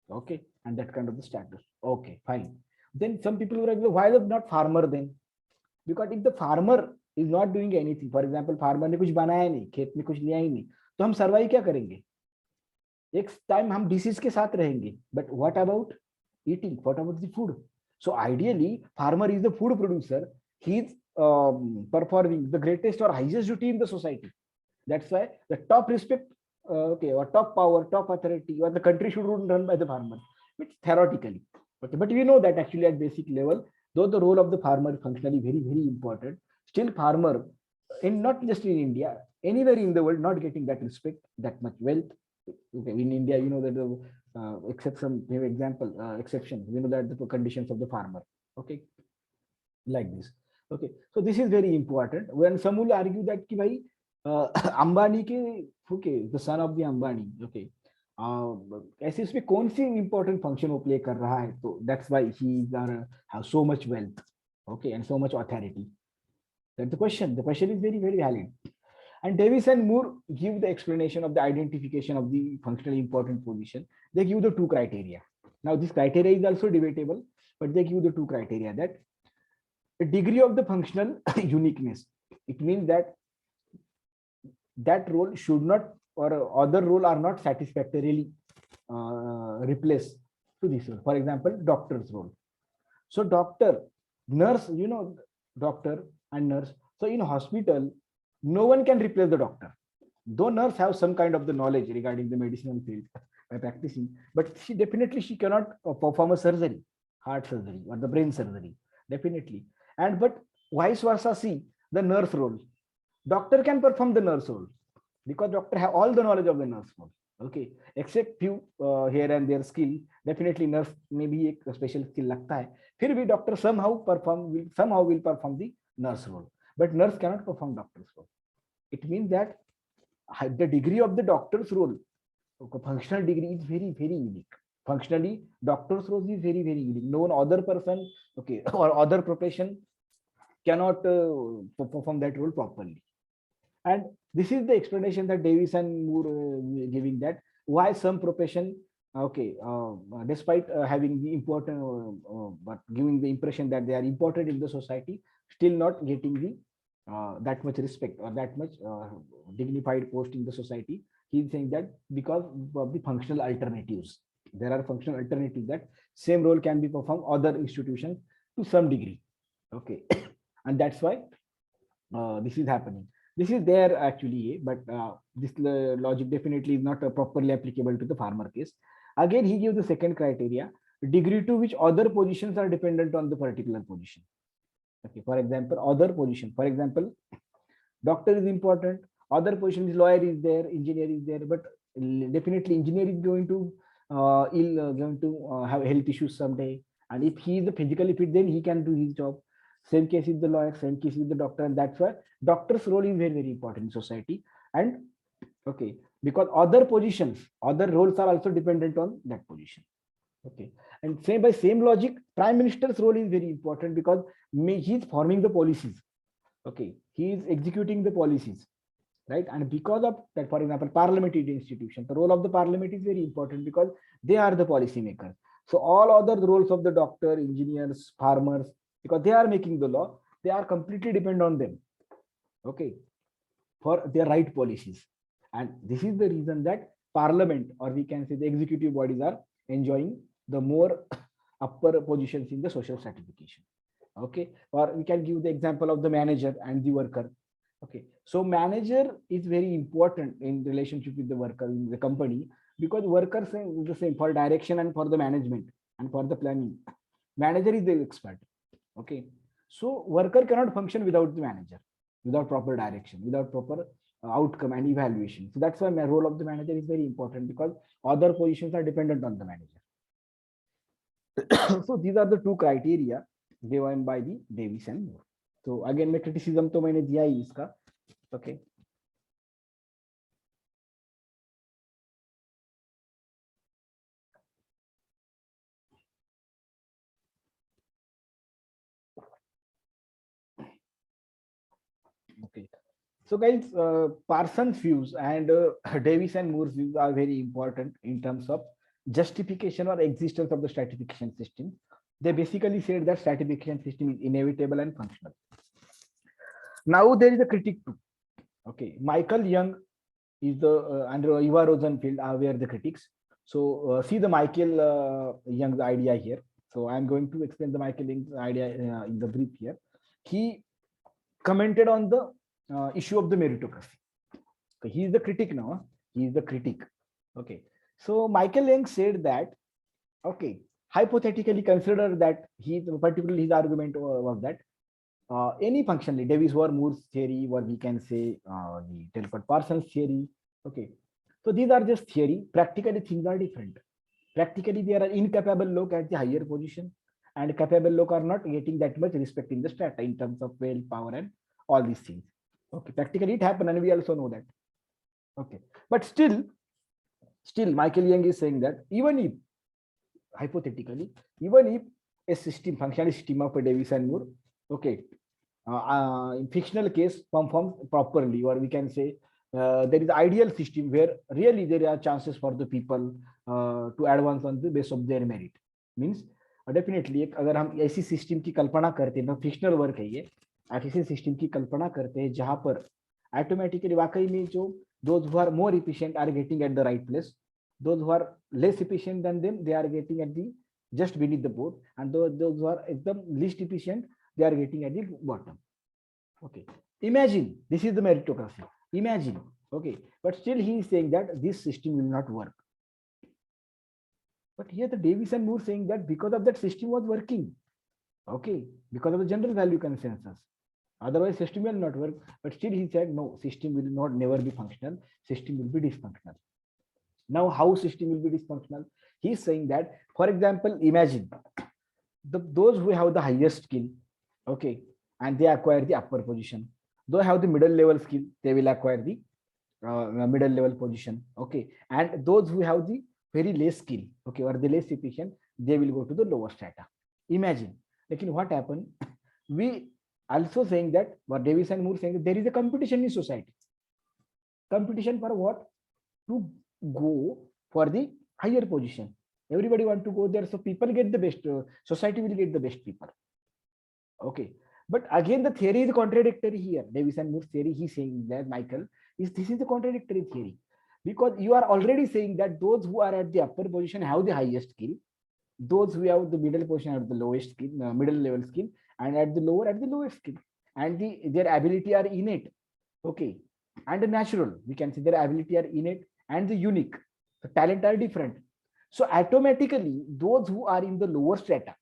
Okay, and that kind of the status. Okay, fine. Then some people will argue, why not farmer then? Because if the farmer is not doing anything, for example, farmer ने कुछ बनाया नहीं, खेत में कुछ लिया ही नहीं, तो हम सर्वाइव क्या करेंगे? एक टाइम हम डिसीज के साथ रहेंगे, but what about eating? What about the food? So ideally, farmer is the food producer. He is performing the greatest or highest duty in the society. That's why the top respect, okay, or top power, top authority, or the country should run by the farmer. But theoretically, okay, but we know that actually at basic level, though the role of the farmer is functionally very, very important, still farmer, in not just in India, anywhere in the world, not getting that respect, that much wealth. Okay, in India, you know that the exception, we have example, exception, we know that the conditions of the farmer. Okay, like this. Okay, so this is very important. When some will argue that ki bhai, Ambani ke, okay, the son of the Ambani, okay, ऐसे इसमें कौन सी important function वो play कर रहा है, तो that's why he has so much wealth, okay, and so much authority. That's the question. The question is very, very valid. And Davis and Moore give the explanation of the identification of the functionally important position. They give the two criteria. Now this criteria is also debatable, but they give the two criteria, that the degree of the functional uniqueness. It means that that role should not, or other role are not satisfactorily replaced to this role. For example, doctor's role. So doctor, nurse, you know, doctor and nurse. So in hospital, no one can replace the doctor. Though nurse have some kind of the knowledge regarding the medicinal field by practicing, but she definitely she cannot perform a surgery, heart surgery or the brain surgery, definitely. And but vice versa, see the nurse role. Doctor can perform the nurse role because doctor have all the knowledge of the nurse role. Okay, except few here and there skill. Definitely nurse maybe a special skill लगता है. फिर भी doctor somehow will perform the nurse role, but nurse cannot perform doctor's role. It means that the degree of the doctor's role, functional degree, is very, very unique. Functionally, doctor's role is very, very unique. No one other person, okay, or other profession cannot perform that role properly. And this is the explanation that Davis and Moore giving, that why some profession Okay, despite having the important, but giving the impression that they are important in the society, still not getting the that much respect or that much dignified post in the society. He's saying that because of the functional alternatives, there are functional alternatives that same role can be performed other institutions to some degree. Okay, and that's why this is happening. This is there actually, but this logic definitely is not properly applicable to the farmer case. Again, he gives the second criteria: degree to which other positions are dependent on the particular position. Okay, for example, other position. For example, doctor is important, other position is lawyer is there, engineer is there, but definitely engineer is going to going to have health issues someday, and if he is physically fit, then he can do his job. Same case with the lawyer, same case with the doctor, and that's why doctor's role is very, very important in society. And okay, because other positions, other roles are also dependent on that position. Okay, and same by same logic, prime minister's role is very important because he is forming the policies. Okay, he is executing the policies, right? And because of that, for example, parliamentary institution, the role of the parliament is very important because they are the policy makers. So all other roles of the doctor, engineers, farmers, because they are making the law, they are completely dependent on them. Okay, for their right policies. And this is the reason that parliament, or we can say the executive bodies, are enjoying the more upper positions in the social stratification. Okay, or we can give the example of the manager and the worker. Okay, so manager is very important in relationship with the worker in the company, because workers is the same for direction and for the management and for the planning. Manager is the expert. Okay, so worker cannot function without the manager, without proper direction, without proper outcome and evaluation. So that's why my role of the manager is very important, because other positions are dependent on the manager. So these are the two criteria given by the Davis and Moore. So again, मैं criticism तो मैंने दिया ही इसका. Okay. Okay. So guys, Parsons' views and Davis and Moore's views are very important in terms of justification or existence of the stratification system. They basically said that stratification system is inevitable and functional. Now there is a critique too. Okay, Michael Young is the and Eva Rosenfield are where the critics. So see the Michael Young's idea here. So I'm going to explain the Michael Young's idea in the brief here. He commented on the issue of the meritocracy. So he is the critic now. He is the critic. Okay. So Michael Young said that, okay, hypothetically consider that particularly his argument was that any functionally Davis or Moore's theory, or we can say the Telford Parsons theory. Okay. So these are just theory. Practically things are different. Practically there are incapable look at the higher position, and capable look are not getting that much respect in the strata in terms of wealth, power, and all these things. Okay, practically it happened, and we also know that. Okay, but still Michael Young is saying that even if hypothetically, even if a system, functional system of a Davis and Moore, okay, in fictional case performs properly, or we can say there is ideal system where really there are chances for the people to advance on the basis of their merit. Means definitely एक अगर हम ऐसी system की कल्पना करते हैं, fictional work है ये, ऐसी सिस्टम की कल्पना करते हैं जहां पर ऑटोमेटिकली वाकई में जो those who are more efficient are getting at the right place, those who are less efficient than them they are getting at the just beneath the board, and those who are the least efficient they are getting at the bottom. Okay, imagine this is the meritocracy. Imagine, okay, but still he is saying that this system will not work. But here the Davis and Moore saying that because of that system was working. Okay, because of the general value consensus. Otherwise, system will not work. But still he said, no, system will not never be functional. System will be dysfunctional. Now, how system will be dysfunctional? He's saying that, for example, imagine those who have the highest skill, okay, and they acquire the upper position. Those have the middle level skill, they will acquire the middle level position. Okay, and those who have the very less skill, okay, or the less efficient, they will go to the lower strata. Imagine. Like what happened? We also saying that what Davis and Moore saying that there is a competition in society. Competition for what? To go for the higher position. Everybody want to go there, so people get the best. Society will get the best people. Okay, but again, the theory is contradictory here. Davis and Moore's theory, he's saying that, Michael, is this is the contradictory theory, because you are already saying that those who are at the upper position have the highest skill, those who have the middle position have the lowest skill, middle level skill, and at the lowest skill, and their ability are innate. Okay, and natural. We can say their ability are innate and the unique. The talent are different. So automatically, those who are in the lower strata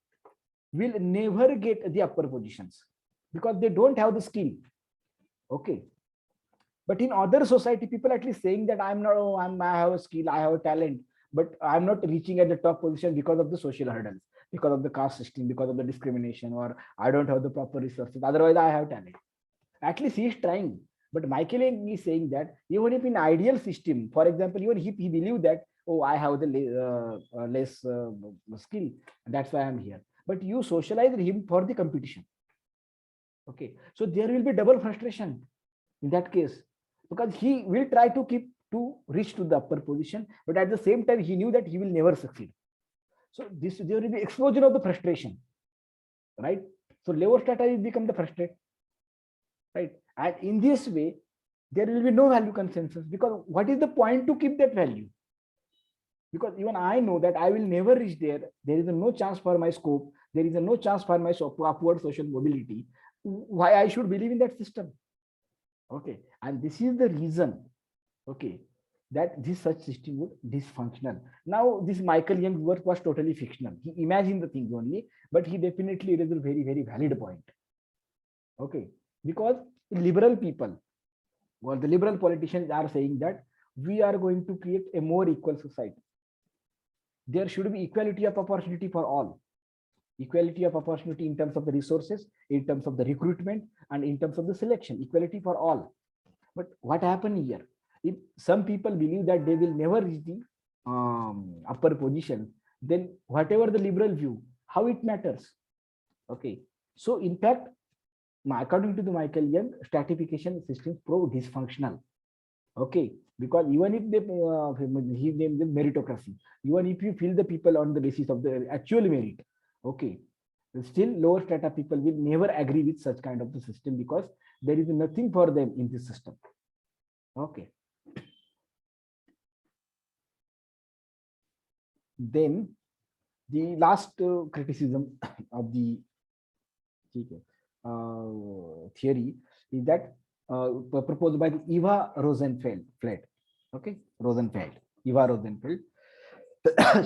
will never get the upper positions because they don't have the skill. Okay, but in other society, people at least saying that I'm not, oh, I have a skill, I have a talent, but I'm not reaching at the top position because of the social hurdles, because of the caste system, because of the discrimination, or I don't have the proper resources. Otherwise, I have talent. At least he is trying. But Michael Young is saying that even if in ideal system, for example, even he believed that, oh, I have the less skill, that's why I'm here. But you socialize him for the competition. Okay, so there will be double frustration in that case, because he will try to reach to the upper position, but at the same time he knew that he will never succeed. So there will be explosion of the frustration, right? So lower strata will become the frustrate, right? And in this way, there will be no value consensus, because what is the point to keep that value? Because even I know that I will never reach there. There is no chance for my scope. There is no chance for my upward social mobility. Why I should believe in that system? Okay, and this is the reason, okay, that this such system would dysfunctional. Now, this Michael Young's work was totally fictional. He imagined the things only, but he definitely raised a very, very valid point. Okay, because liberal people, well, the liberal politicians are saying that we are going to create a more equal society. There should be equality of opportunity for all. Equality of opportunity in terms of the resources, in terms of the recruitment, and in terms of the selection, equality for all. But what happened here? If some people believe that they will never reach the upper position, then whatever the liberal view, how it matters? Okay, so in fact, according to the Michael Young, stratification systems prove dysfunctional. Okay, because even if they he named them meritocracy, even if you fill the people on the basis of the actual merit, okay, still lower strata people will never agree with such kind of the system, because there is nothing for them in this system. Okay, then the last criticism of the theory is that proposed by the Eva Rosenfeld. Okay, Eva Rosenfeld.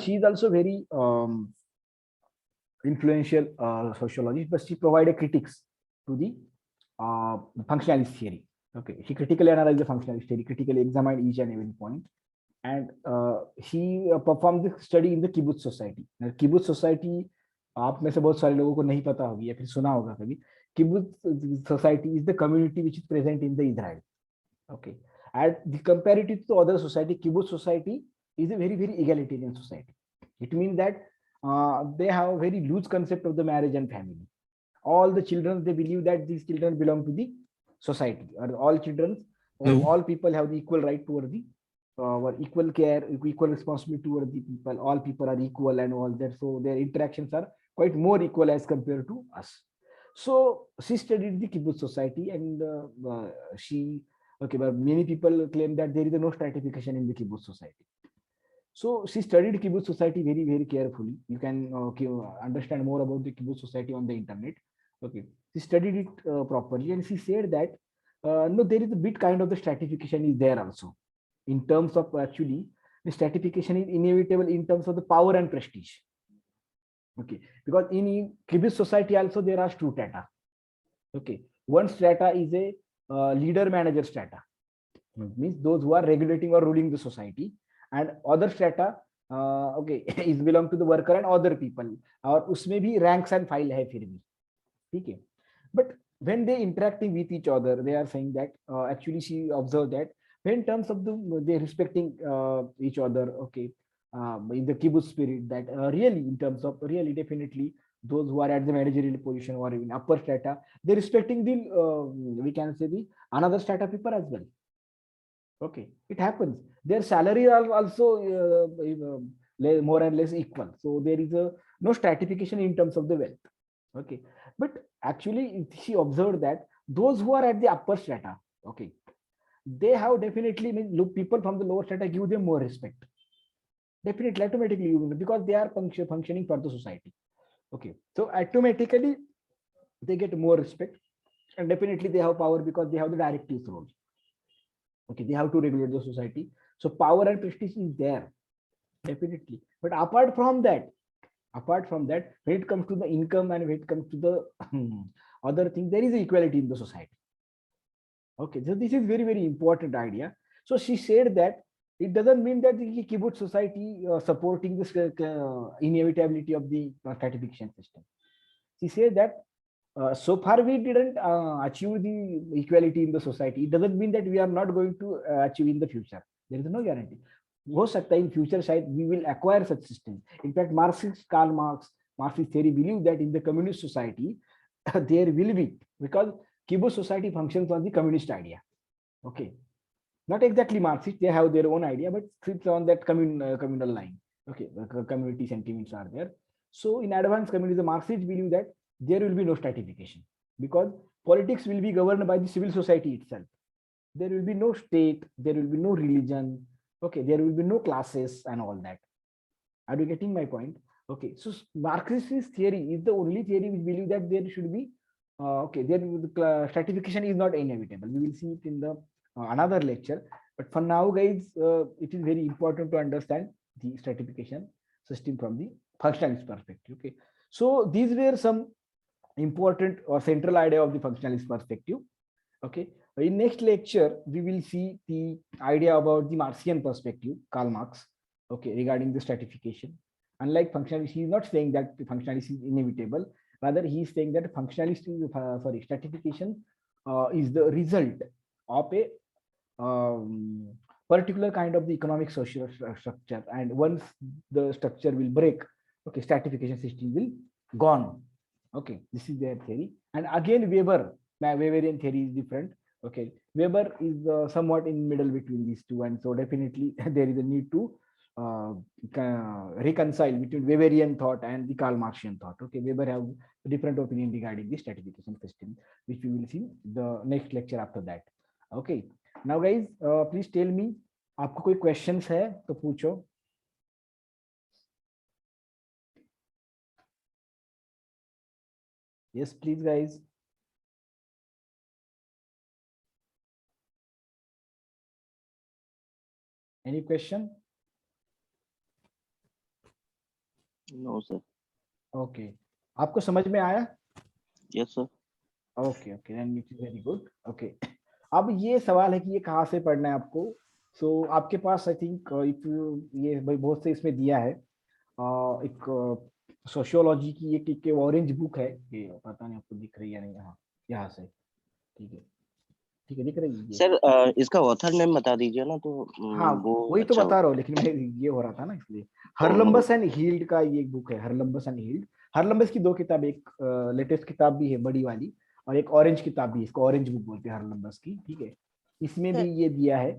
She is also very influential sociologist, but she provided critiques to the functionalist theory. Okay, she critically analyzed the functionalist theory, critically examined each and every point, and he performed the study in the kibbutz society. Now, kibbutz society, आप में से बहुत सारे लोगों को नहीं पता होगी या फिर सुना होगा कभी. Kibbutz society is the community which is present in the Israel. Okay, and the comparative to other society, kibbutz society is a very, very egalitarian society. It means that they have a very loose concept of the marriage and family. All the children, they believe that these children belong to the society, or all children, all people have the equal right toward the equal care, equal responsibility toward the people. All people are equal and all that. So their interactions are quite more equal as compared to us. So she studied the kibbutz society, and but many people claim that there is no stratification in the kibbutz society. So she studied kibbutz society very, very carefully. You can understand more about the kibbutz society on the internet. Okay, she studied it properly, and she said that no, there is a bit kind of the stratification is there also. In terms of actually, the stratification is inevitable in terms of the power and prestige. Okay, because in kibbutz society also there are two strata. Okay, one strata is a leader manager strata, means those who are regulating or ruling the society, and other strata okay is belong to the worker and other people, और उसमें भी ranks and file है फिर भी, ठीक है. But when they interacting with each other, they are saying that actually she observed that in terms of they respecting each other, okay, in the kibbutz spirit, that really in terms of really definitely those who are at the managerial position or in upper strata, they're respecting the we can say the another strata people as well. Okay, it happens. Their salary are also more or less equal. So there is a no stratification in terms of the wealth. Okay, but actually she observed that those who are at the upper strata, okay, they have definitely, look, people from the lower strata give them more respect, definitely, automatically, because they are functioning for the society. Okay, so automatically they get more respect, and definitely they have power because they have the directive role. Okay, they have to regulate the society, so power and prestige is there, definitely. But apart from that, when it comes to the income and when it comes to the other thing, there is equality in the society. Okay, so this is very, very important idea. So she said that it doesn't mean that the kibbutz society supporting this inevitability of the stratification system. She said that so far we didn't achieve the equality in the society. It doesn't mean that we are not going to achieve in the future. There is no guarantee. हो सकता है in future शायद we will acquire such system. In fact, Karl Marxist theory believe that in the communist society there will be, because kibbutz society functions on the communist idea. Okay, not exactly Marxist, they have their own idea, but it's on that communal line. Okay, community sentiments are there. So in advanced communism, Marxists believe that there will be no stratification because politics will be governed by the civil society itself. There will be no state, there will be no religion. Okay, there will be no classes and all that. Are you getting my point? Okay, so Marxist theory is the only theory which believe that there should be stratification is not inevitable. We will see it in the another lecture. But for now, guys, it is very important to understand the stratification system from the functionalist perspective. Okay, so these were some important or central idea of the functionalist perspective. Okay, in next lecture we will see the idea about the Marxian perspective, Karl Marx, okay, regarding the stratification. Unlike functionalist, he is not saying that the functionalist is inevitable, rather he is saying that functionalist is, stratification is the result of a particular kind of the economic social structure, and once the structure will break, okay, stratification system will gone. Okay, this is their theory. And again, Weberian theory is different. Okay, Weber is somewhat in middle between these two, and so definitely there is a need to reconcile between Weberian thought and the Karl Marxian thought. Okay, Weber have a different opinion regarding the stratification system, which we will see the next lecture after that. Okay, now guys, please tell me, आपको कोई questions है तो पूछो. Yes, please, guys. Any question? No, sir. Okay. आपको समझ में आया? Yes, sir. Okay, okay, then it is very good. Okay. अब ये सवाल है कि ये कहाँ से पढ़ना है आपको. So आपके पास I think if you ये बहुत से इसमें दिया है एक सोशियोलॉजी की एक ऑरेंज बुक है, ये पता नहीं आपको दिख रही है नहीं, यहाँ से, ठीक है दिख रही है सर. इसका ऑथर नेम बता दीजिए ना, तो हाँ वो वही तो बता रहा हूँ, लेकिन मैं ये हो रहा था ना इसलिए. हरलम्बस एंड हील्ड का ये एक बुक है, हरलम्बस एंड हील्ड. हरलम्बस की दो किताब, एक लेटेस्ट किताब भी है बड़ी वाली, और एक ऑरेंज किताब भी है, इसको ऑरेंज बुक बोलते हैं हरलम्बस की, ठीक है. इसमें भी ये दिया है,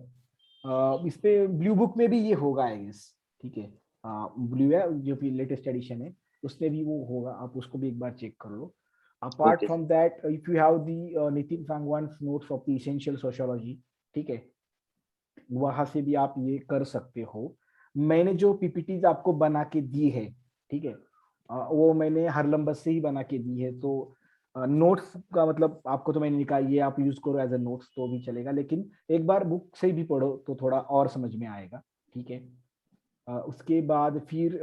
इस पे ब्लू बुक में भी ये होगा आई गेस, ठीक है. ब्लू है जो भी लेटेस्ट एडिशन है, उसमें भी वो होगा, आप उसको भी एक बार चेक कर लो. Apart from that, if you have the Nitin Sangwan's notes of the essential sociology, ठीक है, वहां से भी आप ये कर सकते हो. मैंने जो पीपीटीज आपको बना के दी है, ठीक है, वो मैंने हरलम्बस से ही बना के दी है. तो नोट्स का मतलब आपको तो मैंने निकाल, ये आप यूज करो एज अ नोट्स तो भी चलेगा, लेकिन एक बार बुक से भी पढ़ो तो थोड़ा और समझ में आएगा, ठीक है. उसके बाद फिर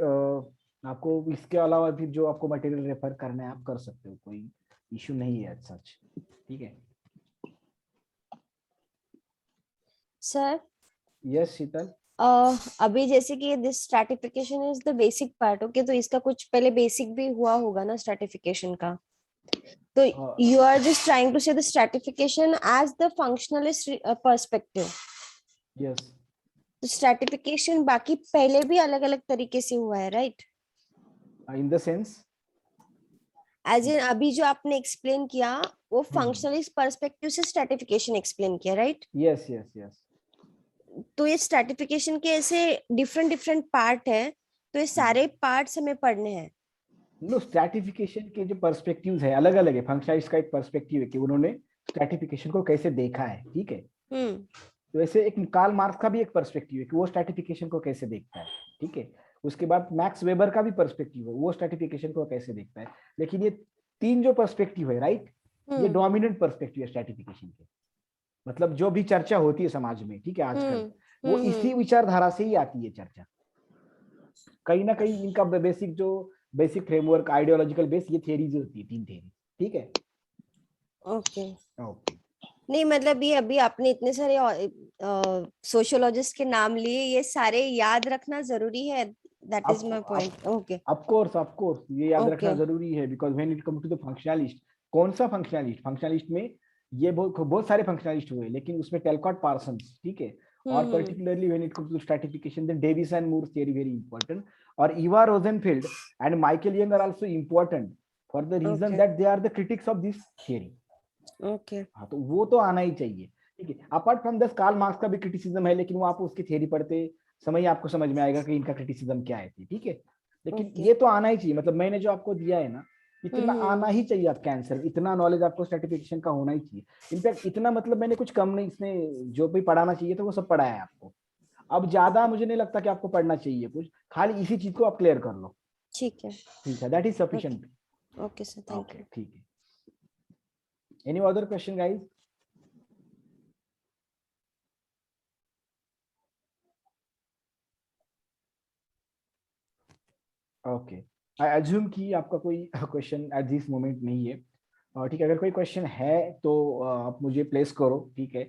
आपको इसके अलावा फिर जो आपको मटेरियल रेफर करना है आप कर सकते हो, कोई इशू नहीं है सच, ठीक है. सर. यस शीतल. अभी जैसे कि this stratification is the basic part, okay, तो इसका कुछ पहले बेसिक भी हुआ होगा ना स्ट्रैटिफिकेशन का, तो you are just trying to say the stratification as the functionalist perspective. Yes, तो स्ट्रैटिफिकेशन बाकी पहले भी अलग अलग तरीके से हुआ है, right? In the sense as in अभी जो आपने एक्सप्लेन किया वो फंक्शनलिस्ट पर्सपेक्टिव से स्ट्रैटिफिकेशन एक्सप्लेन किया, राइट? Yes yes yes. तो ये स्ट्रैटिफिकेशन के ऐसे डिफरेंट पार्ट है तो ये सारे पार्ट्स हमें पढ़ने हैं। नो, स्ट्रैटिफिकेशन के जो पर्सपेक्टिव्स है अलग अलग है। फंक्शनलिस्ट का एक पर्सपेक्टिव है कि उन्होंने स्ट्रैटिफिकेशन को कैसे देखा है, ठीक है। तो ऐसे एक कार्ल मार्क्स का भी एक पर्सपेक्टिव है कि वो स्ट्रैटिफिकेशन को कैसे देखता है, ठीक है। उसके बाद मैक्स वेबर का भी पर्सपेक्टिव है, वो स्ट्रैटिफिकेशन को कैसे देखता है। लेकिन ये तीन जो पर्सपेक्टिव है, राइट, ये डोमिनेंट पर्सपेक्टिव है स्ट्रैटिफिकेशन के। मतलब जो भी चर्चा होती है समाज में, ठीक है, आजकल वो इसी विचारधारा से ही आती है चर्चा। कहीं ना कहीं इनका बेसिक फ्रेमवर्क, आइडियोलॉजिकल बेस, ये थ्योरीज होती है, तीन थ्योरी, ठीक है। ओके ओके, नहीं मतलब ये अभी आपने इतने सारे सोशियोलॉजिस्ट के नाम लिए, ये सारे याद रखना जरूरी है। That is my point. Okay, of course ये याद रखना Okay. जरूरी है, because when it come to the functionalist, कौन सा फंक्शनलिस्ट में ये बहुत सारे फंक्शनलिस्ट हुए, लेकिन उसमें टेलकॉट पार्सन्स, ठीक है, और particularly when it comes to stratification, then Davis and Moore's theory very important, और Eva Rosenfeld and Michael Young are also important for the reason Okay. That they are the critics of this theory. Okay, हाँ, तो वो तो आना ही चाहिए, ठीक है। Apart from this Karl Marx का भी क्रिटिसिज्म है, लेकिन वो आप उसकी थियरी पढ़ते समय आपको समझ में आएगा कि इनका क्रिटिसिज्म क्या है, ठीक है। लेकिन Okay. ये तो आना ही चाहिए, मतलब मैंने जो आपको दिया है ना, इतना आना ही चाहिए आपके आंसर, इतना नॉलेज आपको स्ट्रैटिफिकेशन का होना ही चाहिए। इनफैक्ट इतना मतलब मैंने कुछ कम नहीं, इसमें जो भी पढ़ाना चाहिए तो वो सब पढ़ाया है आपको। अब ज्यादा मुझे नहीं लगता कि आपको पढ़ना चाहिए कुछ, खाली इसी चीज को आप क्लियर कर लो, ठीक है। ठीक है, that is sufficient. Okay sir, thank okay, you. ठीक है। Any other question guys? Okay, I assume कि आपका कोई क्वेश्चन एट दिस मोमेंट नहीं है, ठीक है। अगर कोई क्वेश्चन है तो आप मुझे प्लेस करो, ठीक है।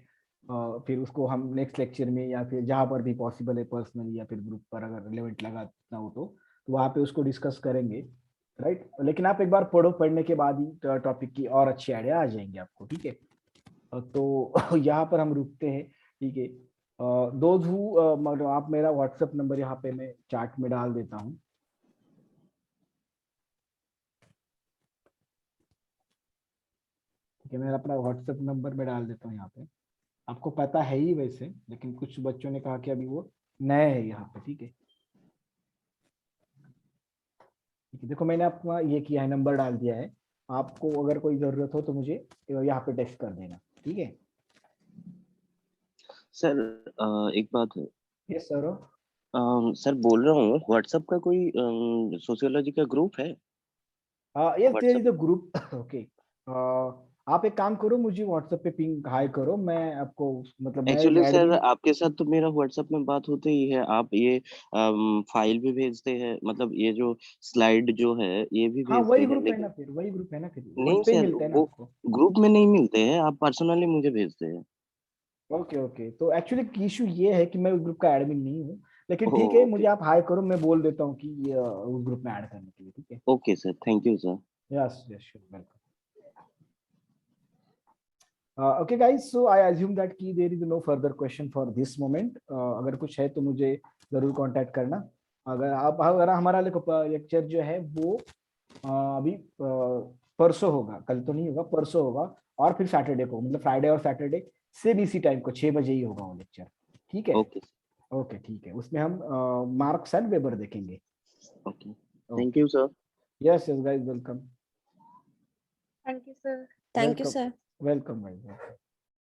फिर उसको हम नेक्स्ट लेक्चर में या फिर जहाँ पर भी पॉसिबल है, पर्सनली या फिर ग्रुप पर, अगर रिलेवेंट लगा ना हो तो वहाँ पे उसको डिस्कस करेंगे, राइट। लेकिन आप एक बार पढ़ो, पढ़ने के बाद ही टॉपिक की और अच्छे आइडिया आ जाएंगे आपको, ठीक है। तो यहाँ पर हम रुकते हैं, ठीक है। दोज हु, मतलब आप मेरा व्हाट्सएप नंबर यहाँ पे मैं चार्ट में डाल देता हूँ, ठीक है। मैं अपना व्हाट्सएप नंबर में डाल देता हूँ यहाँ पे। आपको पता है ही वैसे, लेकिन कुछ बच्चों ने कहा कि अभी वो नए है यहाँ पे, ठीक है। ठीक है, देखो मैंने आपका ये किया है, नंबर डाल दिया है। आपको अगर कोई जरूरत हो तो मुझे यहाँ पे टेक्स्ट कर देना, ठीक है। सर एक बात है। Yes sir. सर बोल रहा हूँ, व्हाट्सएप का कोई सोशियोलॉजी का ग्रुप है? Yes, there WhatsApp is a group. Okay, आप एक काम करो, मुझे व्हाट्सएप पे पिंग हाई करो, मैं आपको, मतलब मैं एक एक्चुअली सर एडमिन। आपके साथ तो मेरा व्हाट्सएप में बात होते ही है। आप ये फाइल भी भेजते हैं, मतलब ये जो स्लाइड जो है ये भी हाँ, भेजते वही हैं, ग्रुप है ना, लेकिन फिर वही ग्रुप है ना, फिर वहीं नहीं पे ही सर, मिलते हैं ना वो आपको। ग्रुप में नहीं मिलते हैं, आप पर्सनली मुझे भेजते हैं। ओके ओके, तो एक्चुअली इशू ये है कि मैं उस ग्रुप का एडमिन नहीं हूँ, लेकिन ठीक है, मुझे ओके आप हाई करो, मैं बोल देता हूँ कि उस ग्रुप में ऐड करने के लिए, ठीक है। Okay sir, thank you sir. Yes yes, sure, welcome. Okay guys, so I assume that कि there is no further question for this moment. अगर कुछ है तो मुझे जरूर कांटेक्ट करना। अगर हमारा लेक्चर जो है वो अभी परसों होगा, कल तो नहीं होगा, परसों होगा, और फिर सैटरडे को, मतलब फ्राइडे और सैटरडे सेम इसी टाइम को 6 बजे ही होगा वो लेक्चर, ठीक है। ओके ओके, ठीक है, उसमें हम मार्क्स एंड वेबर देखेंगे। Okay, thank you sir. Yes yes guys, welcome. Thank you, sir. Thank you welcome, sir. Welcome guys.